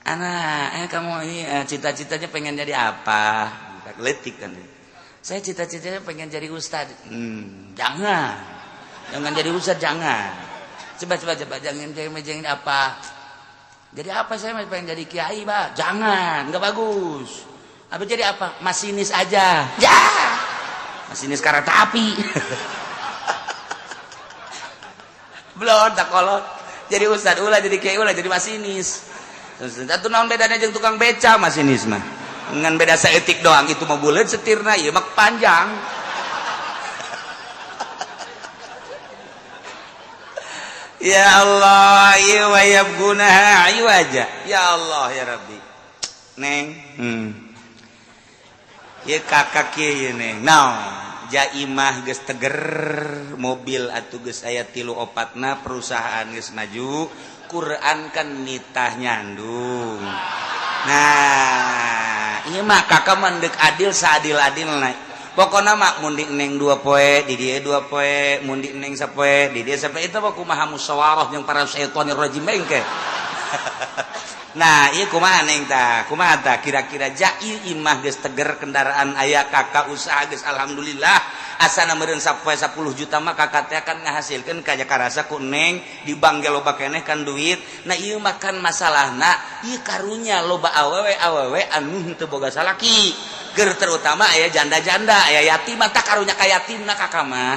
Anak, kamu ini cita-citanya pengen jadi apa? Letik kan. Saya cita-citanya pengen jadi ustad. Jangan jadi ustad, jangan. Coba, jangan apa? Jadi apa saya pengen jadi kiai, Pak? Jangan, nggak bagus. Apa jadi apa? Masinis aja. Ya, masinis kereta api. Belum tak kolot. Jadi ustad ulah, jadi kiai ulah, jadi masinis. Satu naon bedanya jeung tukang beca masinis mah. Ngan beda saeutik doang itu mah buleut setirna ieu mah panjang. Ya Allah, ieu wa yabgunaha iwaja. Ya Allah ya Rabbi. Neng. Ieu kakak kieu Neng. Naon? Jaimah geus teger, mobil atuh geus aya 3-4na, perusahaan geus maju. Quran kan nitah nyandung. Nah, ini mah kakak mandek adil seadil-adil naik. Pokoknya mah mundi neng 2 poe, di dia 2 poe, mundi neng 1 poe, di dia sampai itu mah kumaha musyawarah yang para syaitonir rajim bengke. Nah, iya kumaha neng tah, kumaha tah kira-kira jai imah geus teger kendaraan aya kakak usaha geus alhamdulillah. Asana meureun sapoe 10 juta mah kakak teh akan ngahasilkeun ka Jakarta ku neng di bank ge loba keneh kan duit. Nah ieu mah kan masalahna ieu karunya loba awewe anu teu boga salaki. Ger terutama aya janda-janda, aya yatim tah karunya ka yatimna kakak mah.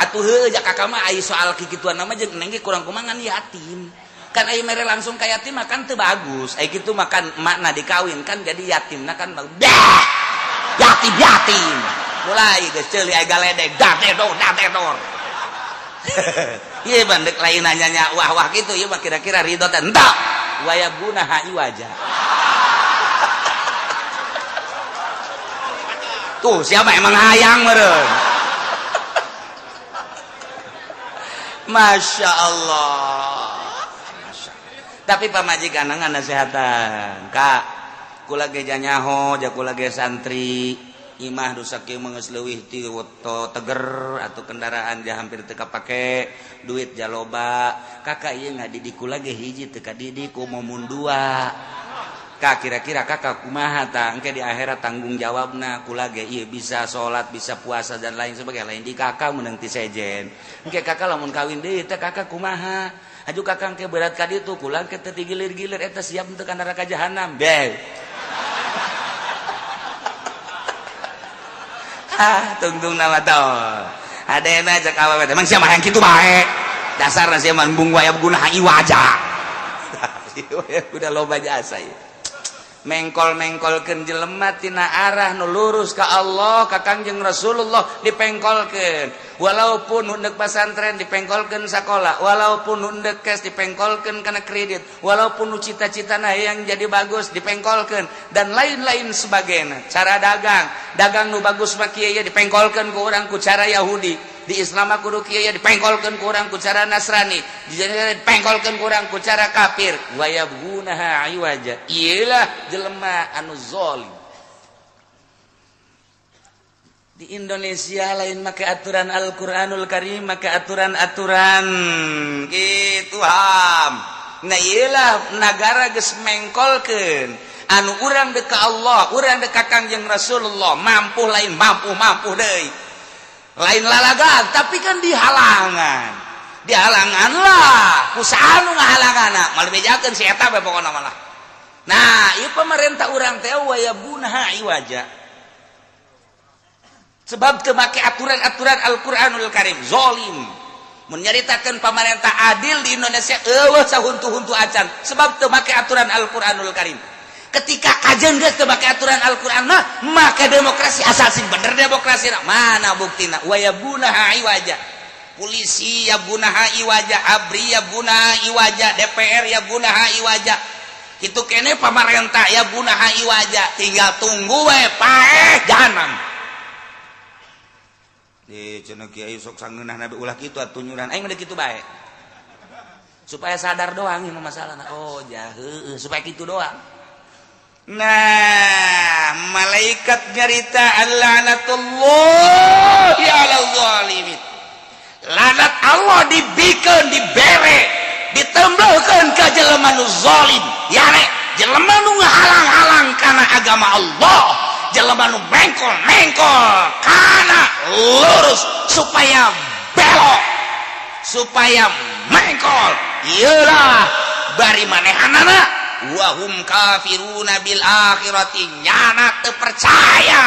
Atuh heuh ja kakak mah aya soal kikituan mah jeung neng ge kurang kumaha ngan yatim. Kan aya mere langsung ka yatim mah kan teu bagus. Aya kitu mah kan emakna dikawin kan jadi yatimna kan bagus. Yatim. Mulai geus ceuli aya galedeg dadedor. Ieu bandek lain nanya wah kitu ieu mah kira-kira ridho teh entak. Wa yabgunaha iwaja. Tuh siapa emang hayang meureun. Masya Allah. Tapi pamajikan ngan nasehatan Kak kula ge janyaho ja kula ge santri imah dosa kieu mah geus leuwih ti teger atuh kendaraan ja hampir teu kapake duit ja loba kakak ieu ngadidik kula ge hiji teu kadidik umum 2 Kak kira-kira kakak kumaha tah engke di akhirat tanggung jawabna kula ge ieu bisa salat bisa puasa dan lain sebagainya lain di kakak meunang ti sejen engke kakak lamun kawin deui teh kakak kumaha aju kakang ke berat ka ditu kulang ke teu gilir-gilir eta siap untuk ka neraka jahanam beh. Tungtung nama tol. Adena cek awewe emang sia mah yang kitu bae. Dasarna sia mah embung wayab gunaha iwaja. Udah loba jasa ieu. Mengkol-mengkolkeun jelema tina arah nu lurus ka Allah ka Kangjeng Rasulullah dipengkolkeun. Walaupun hundek pesantren dipengkolkeun sakola, walaupun hundek kes dipengkolkeun kana kredit, walaupun nu cita-citana yang jadi bagus dipengkolkeun dan lain-lain sebagainya. Cara dagang nu bagus mah kieu dipengkolkeun ku urang ku cara Yahudi. Di Islam mah kudu kieu dipengkolkeun ku urang ku cara Nasrani, dipengkolkeun ku urang ku cara kafir. Wa yabgunaha iwaja. Iyalah jelema anu zalim. Di Indonesia lain make aturan Al-Qur'anul Karim, make aturan-aturan gitu ham. Nah iyalah negara geus mengkolkeun anu urang deuk ka Allah, urang deuk ka Kangjeng Rasulullah, mampu lain mampu deui. Lain lalagan tapi kan dihalangan. Dihalangan lah, ku saha nu ngahalanganna? Mal bejakeun si eta bae pokona malah. Nah, ieu pemerintah urang teh wa yabunha iwaja. Sebab teu make aturan-aturan Al-Qur'anul Karim, zalim. Mun nyaritakeun pamarentah adil di Indonesia eueuh sahuntu-huntu acan sebab teu make aturan Al-Qur'anul Karim. Ketika kajian geus teu make aturan Al-Qur'an maka demokrasi asal sing bener demokrasi mana buktina wa yabunaha iwaja. Polisi yabunaha iwaja, ABRI yabunaha iwaja, DPR yabunaha iwaja. Kitu kene pamarentah yabunaha iwaja, tinggal tunggu we paeh jahanam. Di cenah kiai sok sangeunah nabi ulah kitu atuh nyuran aing mah kitu bae. Supaya sadar doang ieu masalahna. Oh, heueuh supaya kitu doang. Nah, malaikat nyarita al-la'natullahi 'alal zalimin. Laknat Allah dibikeun dibere ditembelkeun ka jelema nu zalim yare jelema nu ngahalang-halang kana agama Allah jelema nu mengkol-mengkol kana lurus supaya belok supaya mengkol ieulah bari manehanana wahum kafiruna bil akhirati nyana teu percaya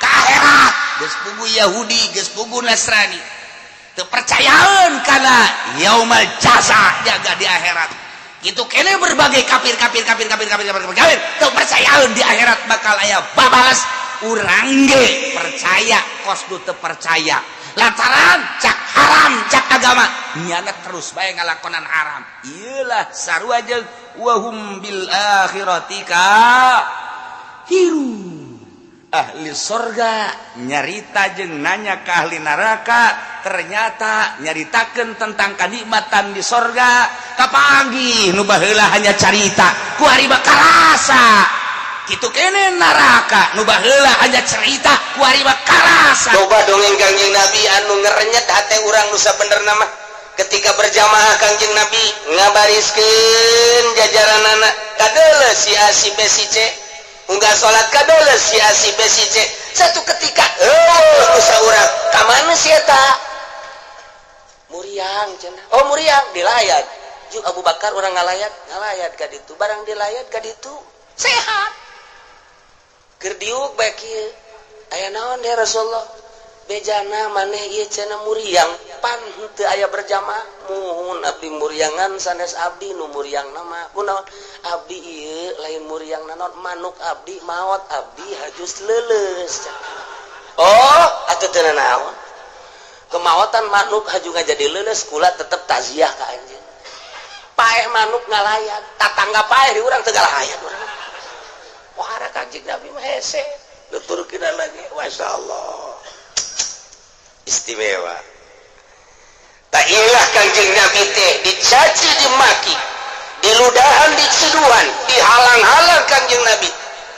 ka akhirat geus pugu Yahudi geus pugu Nasrani teu percayaan kana yaumul jaza jaga di akhirat gitu kene berbagai kafir teu percayaan di akhirat bakal aya babalas urang ge percaya kosdu teu percaya lantaran cak haram cak agama nyana terus bae ngalakonan haram ieulah sarua jeung wahum bil akhirati kafiru ahli surga nyarita jeung nanya ke ahli neraka ternyata nyaritakeun tentang kanikmatan di surga kapanggih nu baheula hanya carita ku hari bakal rasa kitu kene neraka nu baheula hanya cerita ku hari bakal rasa coba dongeng Kangjeng Nabi anu ngerenyet hate urang nu sabenerna mah ketika berjamaah Kangjeng Nabi ngabariskeun jajaranana kadeuleu si A si B si C unggah salat kadeuleu si A si B si C satu ketika nu saurang ka mana si eta muriang cenah oh muriang dilayat jeung Abu Bakar urang ngalayat ka ditu barang dilayat ka ditu sehat keur diuk bae kieu aya naon ya Rasulullah bejana maneh ieu cenah muriang pan teu aya berjamaah muhun abdi muriangan sanes abdi nu muriang nama kunaon abdi ieu lain muriang naon manuk abdi maot abdi hajus leuleus oh atuh teu naon kemaotan manuk haju ngajadi leuleus kula tetep taziah ka anjeun paeh manuk ngalayat tatangga paeh di urang teu galayat urang wah ada Kangjeng Nabi mah hese nuturkeun lagi masyaallah istimewa tak ilah Kangjeng Nabi teh dicaci dimaki diludahan diciduan dihalang-halang Kangjeng Nabi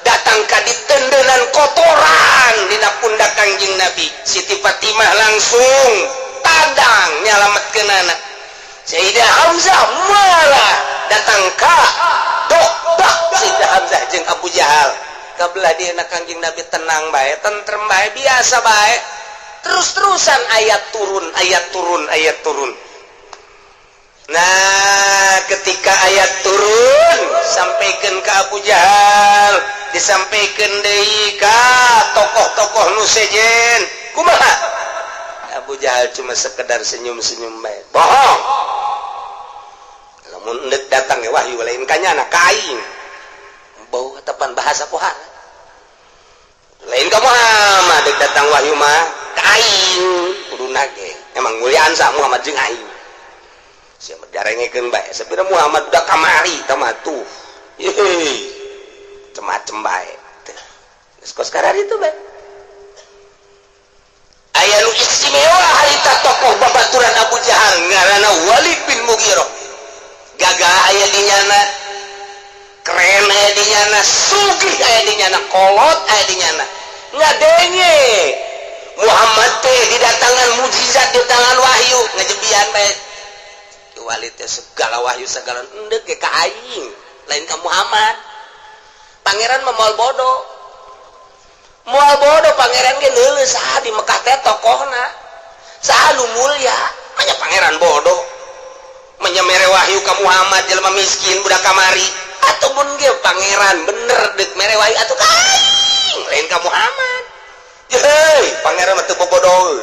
datang ka ditendenan kotoran dina pundak Kangjeng Nabi Siti Fatimah langsung tadang nyalametkeun anak Sayyidah Hamzah malah datang ka dokdak Sayyidah Hamzah jeung Abu Jahal kabelah dieuna Kangjeng Nabi tenang bae tentrem bae biasa bae terus-terusan ayat turun nah ketika ayat turun sampaikan ke Abu Jahal disampaikan deui ka tokoh-tokoh nu sejen kumaha Abu Jahal cuma sekedar senyum-senyum bae bohong lamun endeuh datang ge wahyu lain kanyana kain bau tepan bahasa pohara lain ka Muhammad dek datang wahyu mah kain kudu nage emang muliaan sa Muhammad jeung aing sia mendarengekeun bae sabira Muhammad udah kamari tama tuh macem bae geus kos karar itu bae aya nu istimewa harita tokoh babaturan Abu Jahal ngaranna Walid bin Mughirah gagah aya di nyana keren aya di nyana sugih aya di nyana kolot aya di nyana ngadenge Muhammad teh didatangan mujizat di tangan wahyu ngajebian bae ki Walid teh segala wahyu segala endeuh ge ka aing lain ka Muhammad pangeran mah moal bodoh pangeran ge leuleus saha di Mekah teh tokohna saha nu mulya hanya pangeran bodoh menyemere wahyu ka Muhammad jelema miskin budak kamari atuh mun ge pangeran bener deuk mere wahyu atuh ka aing lain ka Muhammad hei pangeran mah teu bobodoh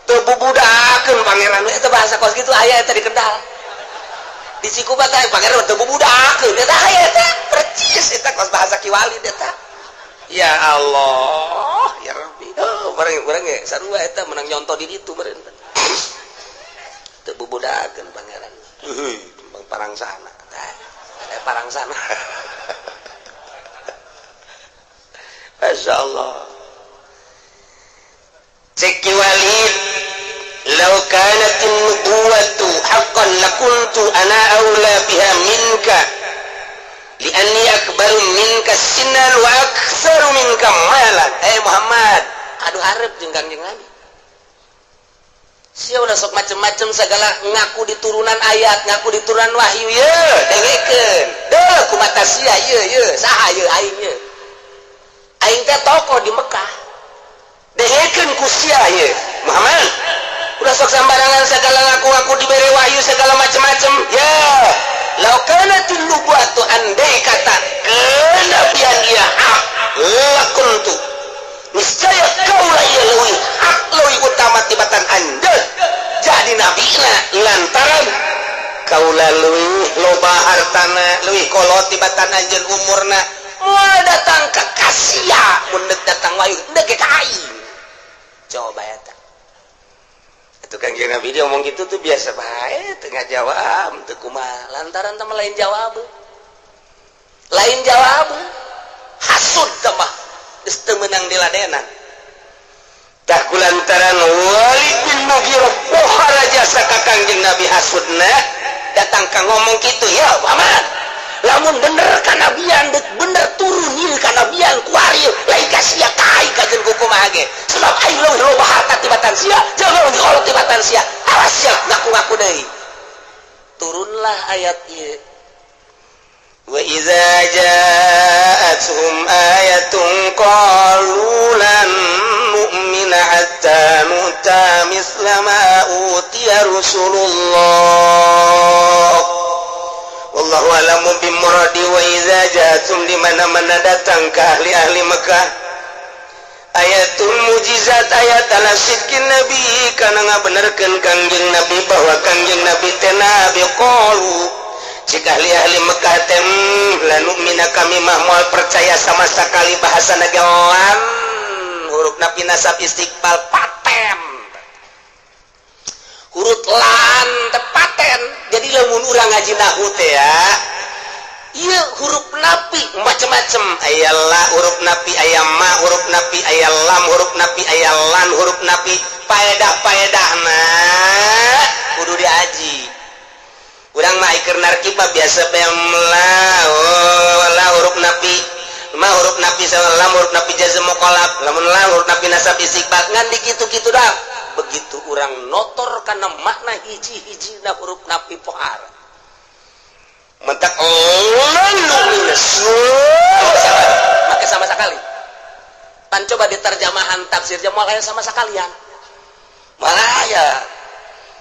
teu bubudakeun pangeran eta bahasa kos kitu aya eta di Kendal di Cikupa teh pangeran mah teu bubudakeun eta aya eta percis eta kos bahasa Ki Walid eta ya Allah ya Rabbi oh bareng ge sarua eta menang nyontoh di ditu beureun teu bubudakeun pangeran heuh tembang parangsana parangsana masyaallah Ceki Walid law kanatin nubuwatu haqqan lakuntu ana aula biha minka lianni akbaru minka sinnan wa aktsaru minka malan Muhammad adu hareup jeung Kangjeng Nabi sia udah sok macem-macem segala ngaku di turunan ayat, ngaku di turunan wahyu ye, dengekeun. Deuh kumata sia ye saha ye aing ye. Aing teh toko di Mekah. Dengekeun ku sia ye. Muhammad udah sok sambarangan segala ngaku-ngaku diberi wahyu segala macem-macem. Ya, law kanatil nubuwatu andai kata kenabian ieu hak lakuntu. Niscaya kaula ieu leuwih hak leuwih utama tibatan anda jadi nabina lantaran kaula leuwih loba hartana leuwih kolot tibatan anjeun umurna moal datang ka kasia mun datang wahyu endeuke ka aing. Coba eta itu kan jeung Nabi dia ngomong gitu tuh biasa bae teu ngajawab teu kumaha lantaran teh lain jawab hasud teh mah geus teu meunang diladenan tah kulantaran Walid bin Mughirah pohara jasa ka Kangjeng Nabi hasudna datang ka ngomong kitu ya Muhammad lamun bener kanabian bener turun ieu kanabian ku ari lain ka sia kai kajeun kumaha ge sebab aing leuwih loba harta tibatan sia jeung leuwih kolot tibatan sia awas sia ngaku-ngaku deui turunlah ayat ieu wa idza ja'atuhum ayatun qalu lan nu'mina hatta nu'ta misla ma utiya Rasulullah wallahu a'lamu bimuradi wa idza ja'atum di mana-mana datang ke ahli-ahli Mekah ayatun mujizat ayat ala sidqin nabi kana ngabenerkeun Kangjeng Nabi bahwa Kangjeng Nabi teh nabi qalu cik ahli-ahli Mekah teh la nu'mina kami mah moal percaya sama sekali bahasa nagelan huruf napi nasab istiqbal paten huruf lan tepaten jadi lamun urang ngaji nahwu teh ya ieu huruf napi macam-macam aya la huruf napi aya ma huruf napi aya lam huruf napi aya lan huruf napi paedah-paedahna kudu diaji urang mah keur narkib biasa la huruf napi ma huruf napi sama lam huruf napi jazm muqallab lamun lam huruf napi nasab istiqbal ngan dikitu-kitu dah begitu urang notor kana makna hiji-hijina huruf napi pohar mentak maka sama sekali pan coba diterjemahan tafsirnya moal aya sama sekalian malah ya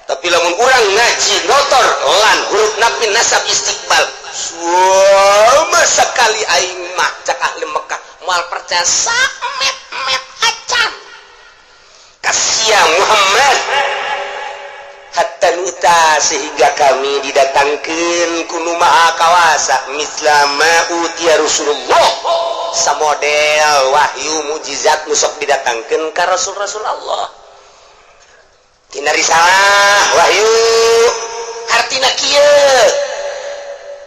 tapi lamun urang ngaji notor lan huruf napi nasab istiqbal sama sekali aing mah cak ahli Mekah moal percaya samet-met acan kasia Muhammad hatta nuta sehingga kami didatangkeun ku nu maha kawasa mislama utiya Rasulullah samodel wahyu mujizat nu sok didatangkeun ka Rasul-Rasul Allah tina risalah wahyu artina kieu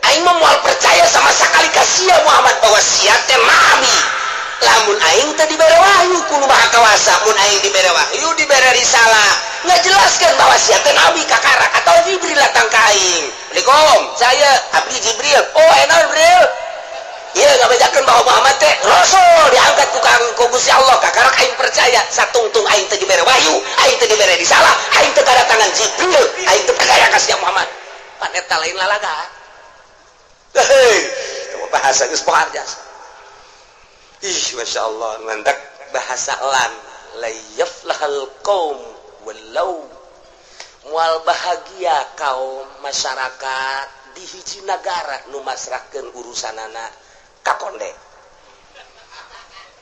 aing mah moal percaya sama sekali ka sia Muhammad bahwa sia teh nabi lamun aing teh dibere wahyu ku nu maha kawasa mun aing dibere wahyu dibere risalah ngajelaskeun bahwa sia teh nabi kakarak atau Jibril datang ka aing Assalamualaikum saya abdi Jibril oh enak Jibril ieu ngabejakeun bahwa Muhammad teh rasul diangkat ku Gusti Allah kakarak aing percaya satungtung aing teh dibere wahyu aing teh dibere risalah aing teh kadatangan Jibril aing teh percaya ka sia Muhammad pan eta lain lalaga heuh bahasa geus pohar jasa Masya Allah mantak bahasa lan layaflahal qaum walau mual bahagia kaum masyarakat di hiji negara nu masrahkeun urusanana ka konde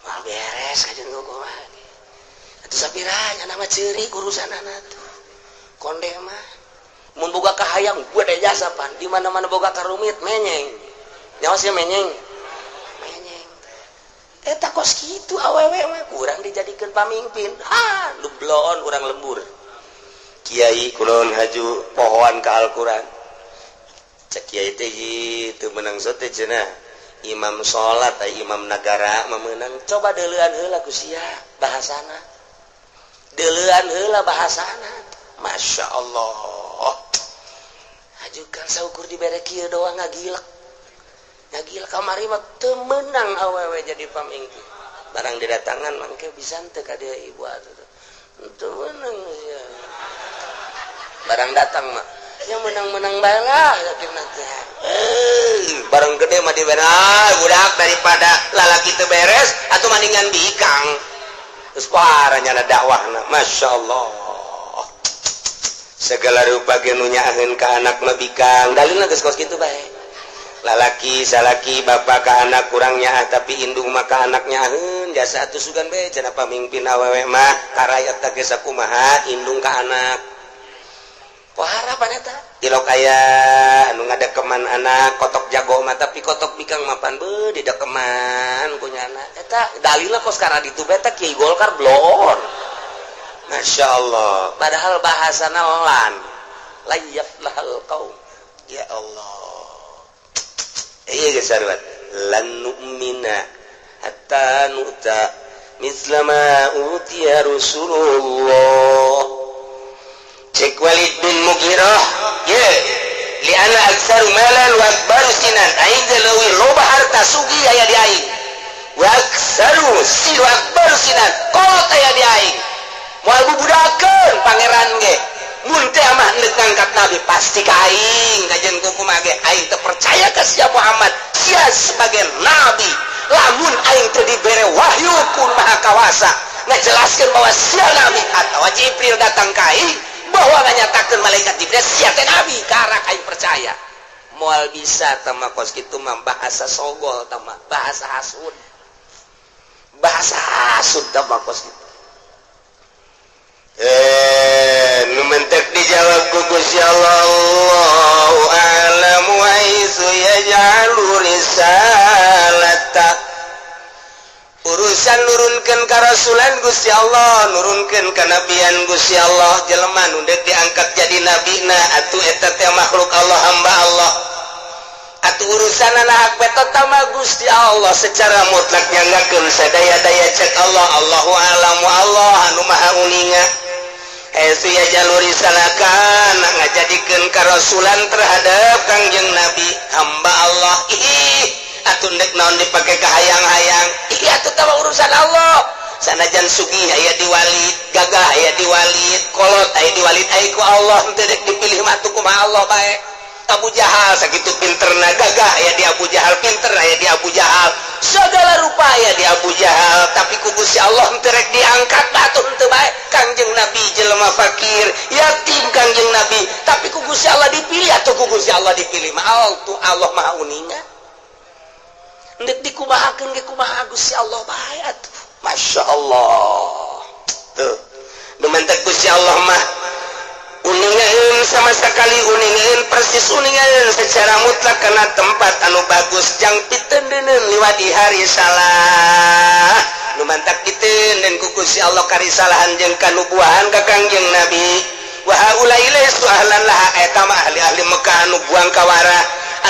moal beres kajeun kumaha atuh sapiranya nama ceurik urusanana tuh konde mah mun boga kahayang gede jasa pan di mana-mana boga karumit menyeng nyawa sia menyeng eta kos kitu awewe mah kurang dijadikeun pamimpin lublon urang lembur kiai kulon haju pohon ka Al-Qur'an cek kiai teh teu meunang sote cenah imam salat imam negara meunang coba deuleuan heula ku sia bahasana deuleuan heula bahasana Masya Allah hajukan saukur dibere kieu doang ngagilek ngagilek kamari mah teu meunang awewe jadi pamimpin barang didatangan mangke bisa teu ka dia ibu atuh teu meunang sia barang datang mah yang menang-menang balah yakin nanti barang gede mah dibenar budak daripada lalaki teu beres atau mandingan bikang terus parahnya ada dakwahna Masya Allah segala rupa nu nyaeun ka anak mah bikang dalilna geus kos kitu bae lalaki salaki bapak ka anak kurangnya tapi indung mah ka anak nyaeun jasa atuh sugan bae cenah pamimpin awewe mah karayat teh geus sakumaha indung ka anak pohara paneta tilok aya anu ngadekeman anak kotok jago mah tapi kotok bikang mapan be didekeman punya anak eta dalilna kos kana ditu beta Kiai Golkar blon Masya Allah padahal bahasana lan layyaf lahal qaum ya Allah iya geus saruat lan nu'mina hatta nu'ta misla ma utiya Rasulullah cek Walid bin Mughirah ye liana aksaru malan wa akbaru sinan aing teh leuwih loba harta sugi aya di aing wa aksaru siru akbaru sinan kolot aya di aing moal bubudakeun pangeran ge mun teh mah neuk ngangkat nabi pasti ka aing kajen kumaha ge aing teh percaya ka sia Muhammad sia sebagai nabi lamun aing teh dibere wahyu ku Maha Kawasa ngajelaskeun bahwa sia nabi atawa Jibril datang ka aing bahwa nganyatakeun malaikat Jibril sia teh nabi karak aing percaya moal bisa tama kos kitu mah bahasa sogol tama bahasa hasud tama kos kitu nu mentek dijawab ku Gusti Allah Allahu a'lamu haitsu yaj'alu risalata urusan nurunkeun ka rasulan Gusti Allah nurunkeun ka nabian Gusti Allah jelema nu deuk diangkat jadi nabina atuh eta teh makhluk Allah hamba Allah atuh urusanna hak beta mah Gusti Allah secara mutlak nyanggakeun sadaya-daya cek Allah Allahu a'lamu Allah anu maha uninga haitsu yaj'alu risalakan ngajadikeun ka rasulan terhadap Kangjeng Nabi hamba Allah atuh dek naon dipake ka hayang-hayang iya atuh tah urusan Allah sanajan sugih aya di walid gagah aya di walid kolot aya di walid aya ku Allah teu dek dipilih mah atuh kumaha Allah bae Abu Jahal sakitu pinterna gagah aya di Abu Jahal pinter aya di Abu Jahal segala rupa aya di Abu Jahal tapi ku Gusti Allah teu rek diangkat atuh teu bae Kangjeng Nabi jelema fakir yatim Kangjeng Nabi tapi ku Gusti Allah dipilih atuh ku Gusti Allah dipilih mah Allah maha uninga ndek dikumahakeun ge kumaha Gusti Allah bae atuh Masya Allah tuh nu mentek Gusti Allah mah uningeun sama sekali uningeun persis uningeun secara mutlak kana tempat anu bagus jang piteuneun liwat di hari salah nu mantak piteuneun ku Gusti Allah karisalahan jeung kanubuahan ka Kangjeng Nabi wa haula'i laysu ahlan laha eta mah ahli-ahli Mekah anu buang kawara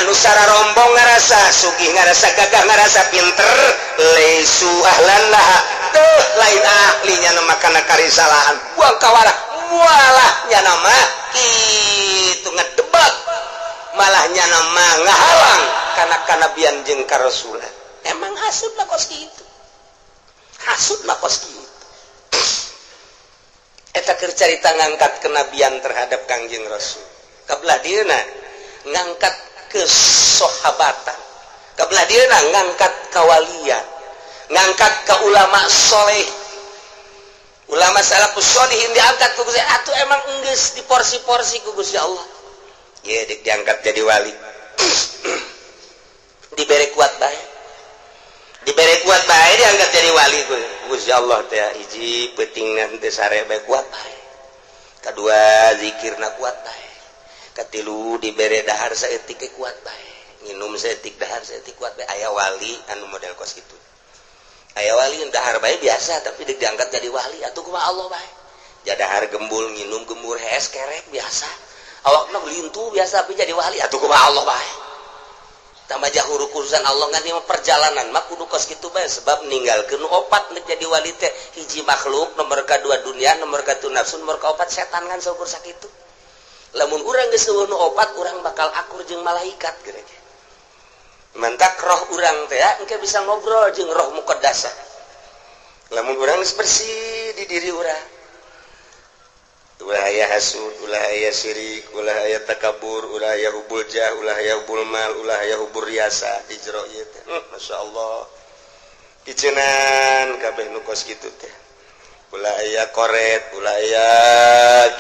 anu sara rombong ngarasa sugih ngarasa gagah ngarasa pinter laisu ahlan laha teuh lain ahlinya nama kana karisalahan buang kawara mualah nya nama kitu ngedebak malah nya nama ngahalang kana kanabian jeung karasulan emang hasud mah kos kitu eta keur carita ngangkat kenabian terhadap Kangjeng Rasul kabelah dieuna ngangkat kesahabatan kabelah dieuna ngangkat kawalian ngangkat ka ulama soleh ulama salafus sholihin diangkat ku Gusti atuh emang geus diporsi-porsi ku Gusti Allah ye dik diangkat jadi wali dibere kuat bae diangkat jadi wali ku Gusti Allah teh hiji peutingna teh sare bae kuat bae kadua zikirna kuat bae katilu dibere dahar saeutik kuat bae nginum saeutik dahar saeutik kuat bae aya wali anu model kos kitu aya wali dahar bae biasa tapi diangkat jadi wali atuh kumaha Allah bae jadahar gembul nginum gembur hees kerek biasa awakna lintu biasa tapi jadi wali atuh kumaha Allah bae tambah jauh urusan Allah ngan ieu perjalanan mah kudu kos kitu bae sebab ninggalkeun opat nek jadi wali teh hiji makhluk nomor kadua dunia nomor katu nafsu nomor kaopat setan kan saukur sakitu lamun urang geus eueuh nu opat urang bakal akur jeung malaikat geureuh mantak roh urang teh engke bisa ngobrol jeung roh muqaddasah lamun urang geus bersih di diri urang ulah aya hasud, ulah aya syirik, ulah aya takabur, ulah aya hubul jah, ulah aya hubul mal, ulah aya hubur riasa di jero ieu teh. Masyaallah. Kicenan kabeh nu kos kitu teh. Ulah aya koret, ulah aya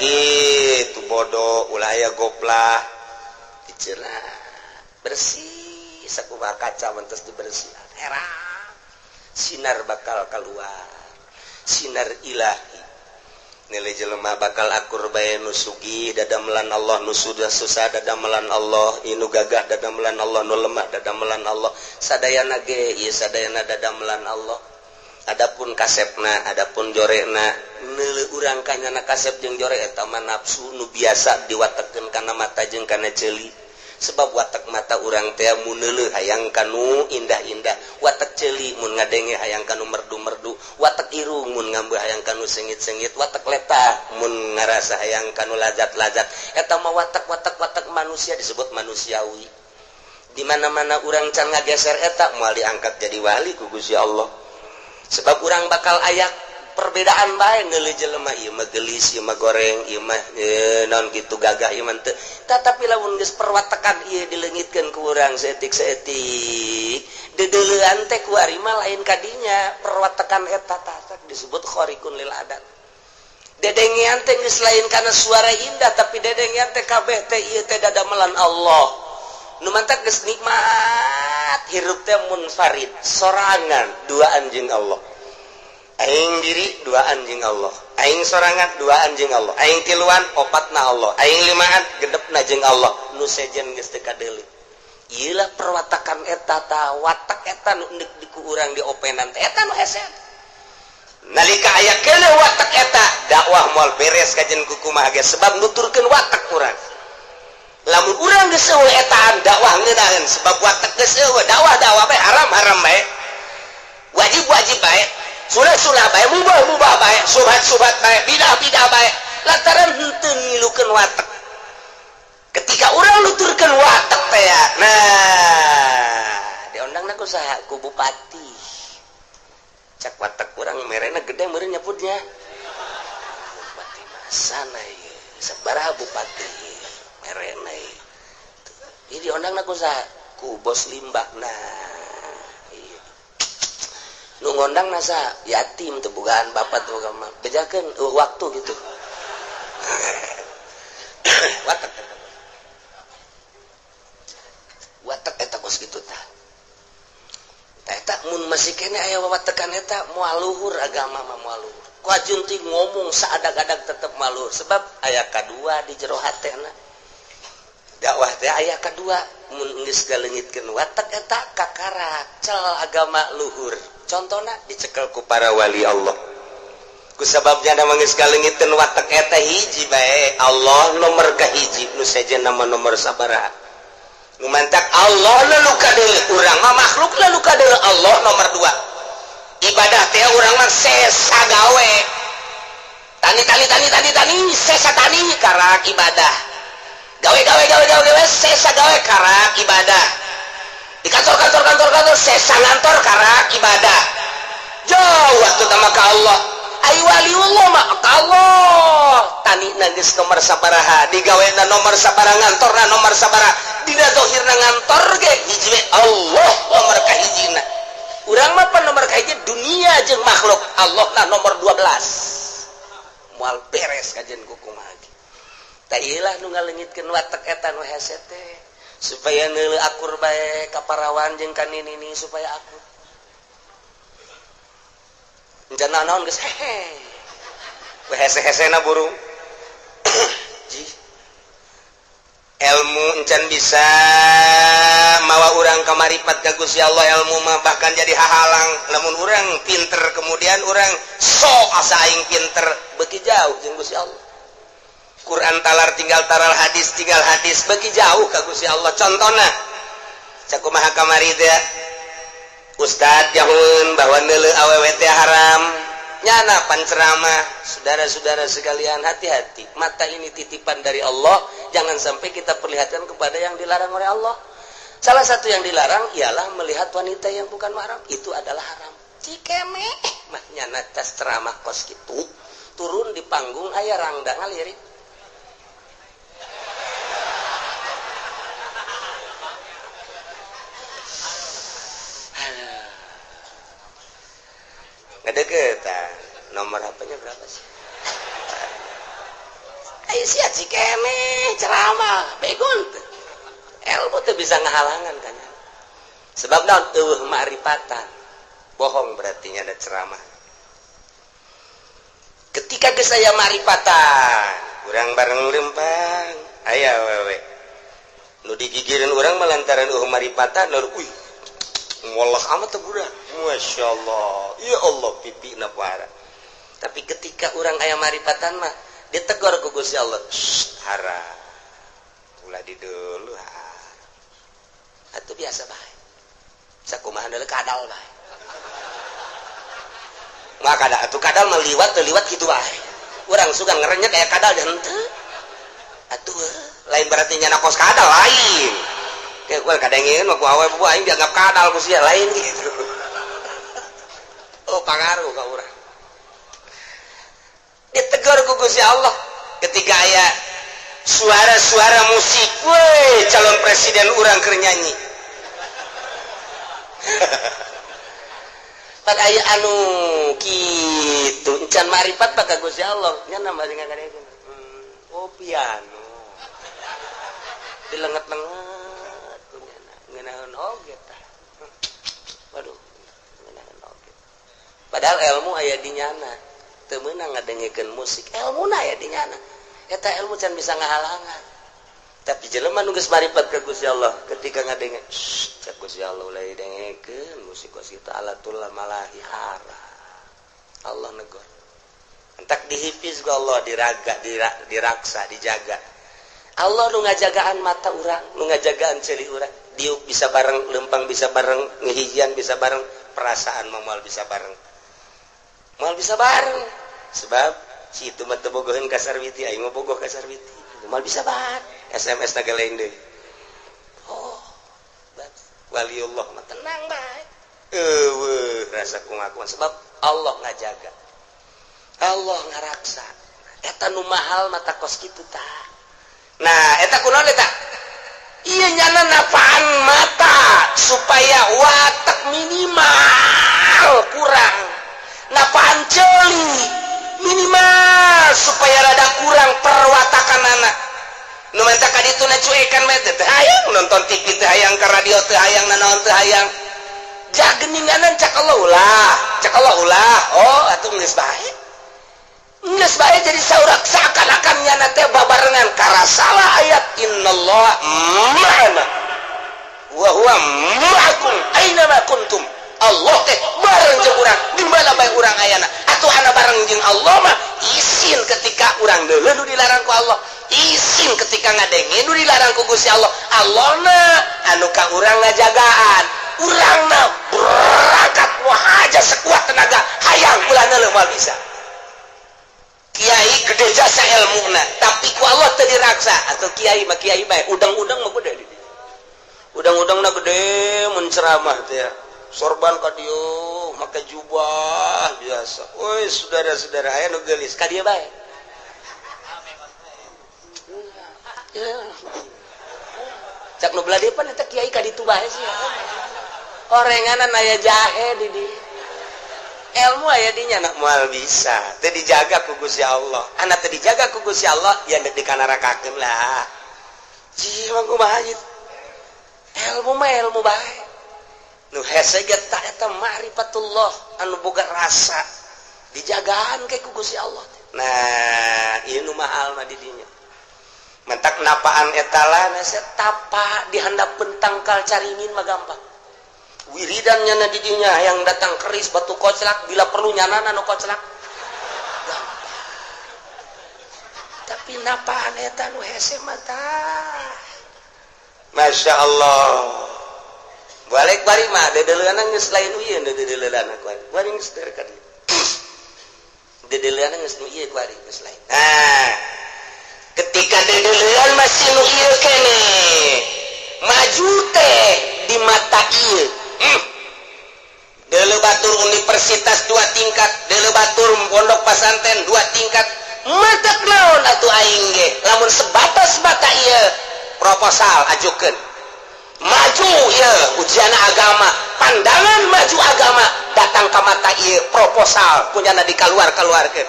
gitu bodoh, ulah aya goplah. Kicenan bersih sakumaha kaca mentos dibersihan. Heran. Sinar bakal keluar. Sinar ilahi. Nilai jelema bakal akur bae nu sugih dadamelan Allah, nu sudah susah dadamelan Allah, inu gagah dadamelan Allah, nu lemah dadamelan Allah, sadayana ge ieu sadayana dadamelan Allah. Adapun kasepna, adapun jorekna, neuleuh urang kanyana kasep jeung jorek eta mah nafsu nu biasa diwatekeun kana mata jeung kana ceuli. Sebab watak mata urang teh mun neuleuh hayang kanu indah-indah, watak ceuli mun ngadenge hayang kanu merdu-merdu, watak irung mun ngambeuh hayang kanu sengit-sengit, watak letah mun ngarasa hayang kanu lazat-lazat. Eta mah watak-watak manusia disebut manusiawi. Di mana-mana urang can ngageser eta moal diangkat jadi wali ku Gusti Allah. Sebab urang bakal aya perbedaan bae ngeuleuh jelema ieu mah geulis, ieu mah goreng, ieu mah naon kitu gagah, ieu mah teu. Tatapi lamun geus perwatekan ieu dileungitkeun ku urang saeutik-saeutik, dedeuleuan teh ku ari mah lain kadinya perwatekan eta tah disebut khariqun lil adat. Dedengean teh geus lain kana suara indah, tapi dedengean teh kabeh teh ieu teh dadamelan Allah. Nu mantap geus nikmat hirup teh munfarid, sorangan duaan jeung Allah. Aing diri duaan jeung Allah, aing sorangan duaan jeung Allah, aing tiluan opatna Allah, aing limaan gedepna jeung Allah, nu sejen geus teu kadeuleu. Ieu lah perwatakan eta tah, watak eta nu endek di ku urang diopenan teh eta nu hese. Nalika aya keuleuh watak eta, dakwah moal beres kajen ku kumaha ge sebab nuturkeun watak urang. Lamun urang geus eueuh etaan dakwah ngeunaheun sebab watak geus eueuh, dakwah bae haram bae. Wajib bae. Sunnah bae, mubah bae, subhat bae, bidah bae. Lantaran henteu ngilukeun watak. Ketika urang nuturkeun watak teh, nah, diondangna ku saha? Ku bupati. Cak watak urang merena gede meureun nyebutnya. Bupati sana ieu. Sabaraha bupati merena ieu. Ieu diondangna ku saha? Ku bos limbahna. Nu ngondang nasa yatim teu bogaan bapak teu bogaan mah bejakeun waktu gitu. Watak eta kos kitu tah. Eta mun masih kene aya watekan eta moal luhur agama mah moal luhur. Ku ajun teh ngomong saadag-adag tetep maluhur sebab aya kadua di jero hatena. Dakwah teh aya kadua mun geus galeungitkeun watak eta kakarak cel agama luhur. Contohna dicekel ku para wali Allah. Ku sababnya da manggeus galeungitkeun watak eta hiji bae Allah nomor kahiji nu sejen nama nomor sabaraha. Nu mantak Allah lalu kadeuleu urang mah makhluk lalu kadeuleu Allah nomor 2. Ibadah teh urang mah sesa gawe. Tani sesa tani karak ibadah. Gawe sesa gawe karak ibadah. Di kantor sesa ngantor karak ibadah. Jauh waktu sama ka Allah. Ai waliullah mah ka Allah. Tani geus nomor sabaraha, digaweuna nomor sabaraha, ngantorna nomor sabaraha. Dina zahirna ngantor ge hiji we Allah nomor kahijina. Urang mah pan nomor kahiji dunia jeung makhluk, Allah na nomor 12. Moal beres kajen ku kumaha ge. Tah ieu lah nu ngaleungitkeun watak eta nu hese teh. Supaya neuleuh akur bae ka parawan jeung ka nini supaya akur. Encan naon geus hehe. We hese-hesena burung. Ilmu encan bisa mawa urang ka maripat ka Gusti Allah, ilmu mah bahkan jadi hahalang. Lamun urang pinter kemudian urang sok asa aing pinter beuki jauh jeung Gusti Allah. Quran talar tinggal taral hadis tinggal hadis bagi jauh ka Gusti Allah. Contona cakumaha kamari teh ustad jahun bahwa neuleuh awewe teh haram nyana panceramah. Saudara-saudara sekalian, hati-hati, mata ini titipan dari Allah, jangan sampai kita perlihatkan kepada yang dilarang oleh Allah. Salah satu yang dilarang ialah melihat wanita yang bukan mahram, itu adalah haram. Cikeme mah nyana tas ceramah kos kitu turun di panggung aya rangda ngalirik. Ngedeketan. Nomor HP-nya berapa sih? Ayo sia cikene ceramah begon teh. Ilmu teh bisa ngahalangan kan. Sebab naon eueuh ma'rifatan. Bohong berarti nya ada ceramah. Ketika geus aya ma'rifatan, Urang bareng lempang. Aya wewe. Nu digigireun urang mah lantaran eueuh ma'rifatan lalu wallah amat teh budak. Masyaallah. Ya Allah pipina parah. tapi ketika orang aya maripatan mah ditegur ku Gusti Allah, haram ulah di dulu atuh biasa bae sakumaha deuleu kadal bae mah kadal mah liwat kitu bae urang sugan ngerenyet aya kadal dan henteu atuh lain berarti nyana kos kadal lain kayak gue kadangin mah ku awe bu aing dianggap kadal ku sia lain gitu oh pangaruh ka urang ditegur ku Gusti Allah ketika aya suara-suara musik weh calon presiden urang keur nyanyi pada aya anu kitu encan marifat ka Gusti Allah nya nambah dengan kadang oh piano dilenget-lenget ngeunaan oge tah waduh ngeunaan oge padahal ilmu aya di nyana teu meunang ngadengikeun musik ilmuna aya di nyana eta ilmu can bisa ngahalangan tapi jelema nu geus marifat ka Gusti Allah ketika ngadenge cak Gusti Allah ulah dengikeun musik wasit alatul malahi haram Allah negur entak dihifiz ku Allah diraga diraksa dijaga Allah nu ngajagaan mata urang nu ngajagaan ceuli urang diuk bisa bareng lempang bisa bareng ngehijian bisa bareng perasaan moal bisa bareng sebab si itu mah teu bogoheun ka sarwiti aing mah bogoh ka sarwiti moal bisa bareng SMS naga lain deui oh waliullah mah tenang bae rasa kungakuan sebab Allah ngajaga Allah ngaraksa eta nu mahal mata kos kitu tah nah eta kunaon eta ieu nyana napaan mata supaya watak minimal kurang napaan ceuli minimal supaya rada kurang perwatakanana nu menta ka ditu na cuekan mah teh hayang nonton TV teh hayang ka radio teh hayang nanaon teh hayang jageninganan cak Allah ulah oh atuh geus bae geus bae jadi saurak seakan-akan nyana teh babarengan karasalah ayat innallaha ma'ana wa huwa ma'akum aina ma kuntum Allah teh bareng jeung urang di mana bae urang ayana atuh ana bareng jeung Allah mah izin ketika urang deuleu nu dilarang ku Allah izin ketika ngadenge nu dilarang ku Gusti Allah Allahna anu ka urang ngajagaan urangna berangkat wahaja sekuat tenaga hayang ulah neuleuh moal bisa kiai gede jasa ilmuna tapi ku Allah teu diraksa atau kiai mah kiai bae udang-udang mah gede di udang-udangna gede mun ceramah teh ya sorban ka dieu make jubah biasa oi saudara-saudara aya nu geulis ka dieu bae cak nu beladepan eta kiai ka ditu bae sih orenganan aya jahe di dieu ilmu aya di nya nak moal bisa teu dijaga ku Gusti Allah anak teu dijaga ku Gusti Allah ya nek dikanarakakeun lah ji mah kumaha ieu ilmu mah ilmu bae nu hese geta eta ma'rifatullah anu boga rasa dijagaan ke ku Gusti Allah nah ieu nu mahal mah di dinya mentak napaan eta lah tapa dihandapkeun tangkal caringin mah gampang wiridan nyana di dinya yang datang keris batu koclak bila perlu nyana nu koclak gampang tapi napaan eta nu hese mata Masya Allah balik bari mah dedeleunana geus lain ieu dedeleunana ku bari geus teu ka dieu dedeleunana geus nu ieu ku bari geus lain nah ketika dedeleun masih nu ieu kene maju teh di mata ieu deuleu batur universitas universitas 2 tingkat Dele Batur pondok pesantren 2 tingkat matak naon atuh aing ge lamun sebatas mata ieu proposal ajukeun maju ieu ujian agama pandangan maju agama datang ka mata ieu proposal punyana dikaluar-kaluarkeun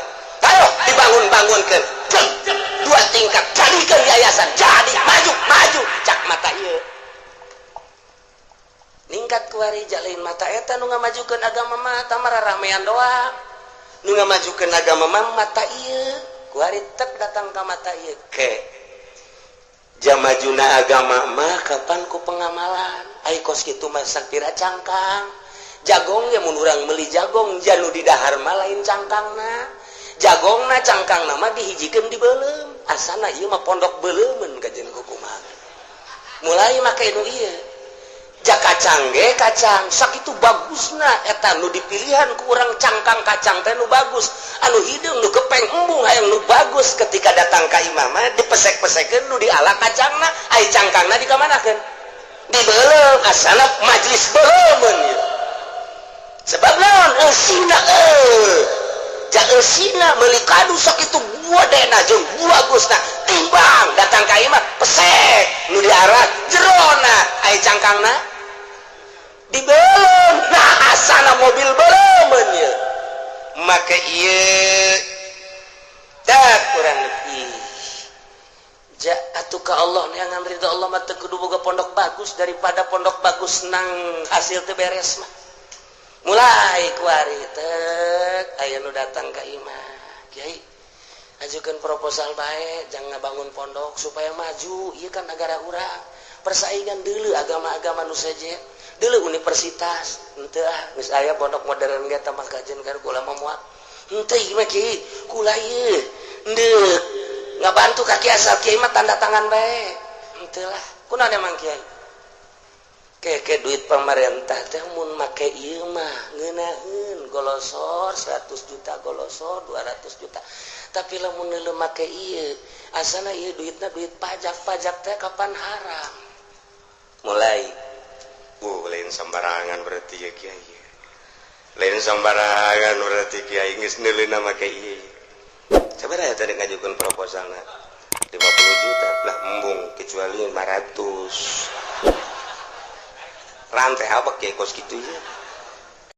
ayo dibangun-bangunkeun 2 tingkat jadikeun yayasan jadi maju cak mata ieu ningkat kuari jalain mata eta nu ngamajukeun agama mah tamara ramean doang nu ngamajukeun agama mah mata ieu kuari tek datang ka mata ieu ke jamajuna agama mah kapan ku pengamalan ai kos kitu mah sakira cangkang jagong ge mun urang meuli jagong janu di dahar mah lain cangkangna jagongna cangkangna mah dihijikeun di beuleum asana ieu mah pondok beuleumeun kajen kumaha mulai make nu ieu ja kacang ge kacang sakitu bagusna eta nu dipilihan ku urang cangkang kacang teh nu bagus anu hideung nu kepeng embung hayang nu bagus ketika datang ka imam mah dipesek-pesekeun nu diala kacangna ai cangkangna dikamanakeun di beuleum asana majlis beuleumeun ieu sebab naon eusina ja eusina meuli kadu sakitu buadena jeung bagusna timbang datang ka imam pesek nu diarah jerona ai cangkangna di belum nah asana mobil belum ya maka iya dak kurang lebih ja atuh ka Allah yang ngamrida Allah mah teu kudu boga pondok bagus daripada pondok bagus nang hasil teu beres mah mulai kuari tek aya nu datang ka imam kiai ajukeun proposal bae jangan ngabangun pondok supaya maju ieu kan negara urang persaingan deuleu agama-agama nu sejen dulu universitas henteu geus aya pondok modern ge tambah kajian kana kula mah moal henteu ieu mah kieu kula ieu deuk ngabantu ka kiai asal kiai mah tanda tangan bae henteu lah kunaon emang kiai ke duit pemerintah teh mun make ieu mah ngeunaheun golosor 100 juta golosor 200 juta tapi lamun leuh make ieu asana ieu duitna duit pajak teh kapan haram mulai lain sembarangan berarti ya kiai lain sembarangan berarti kiai geus neuleuina make ieu sabaraha tadi ngajukeun proposalna 50 juta lah embung kecuali 500 rantai apa kiai kos kitu ya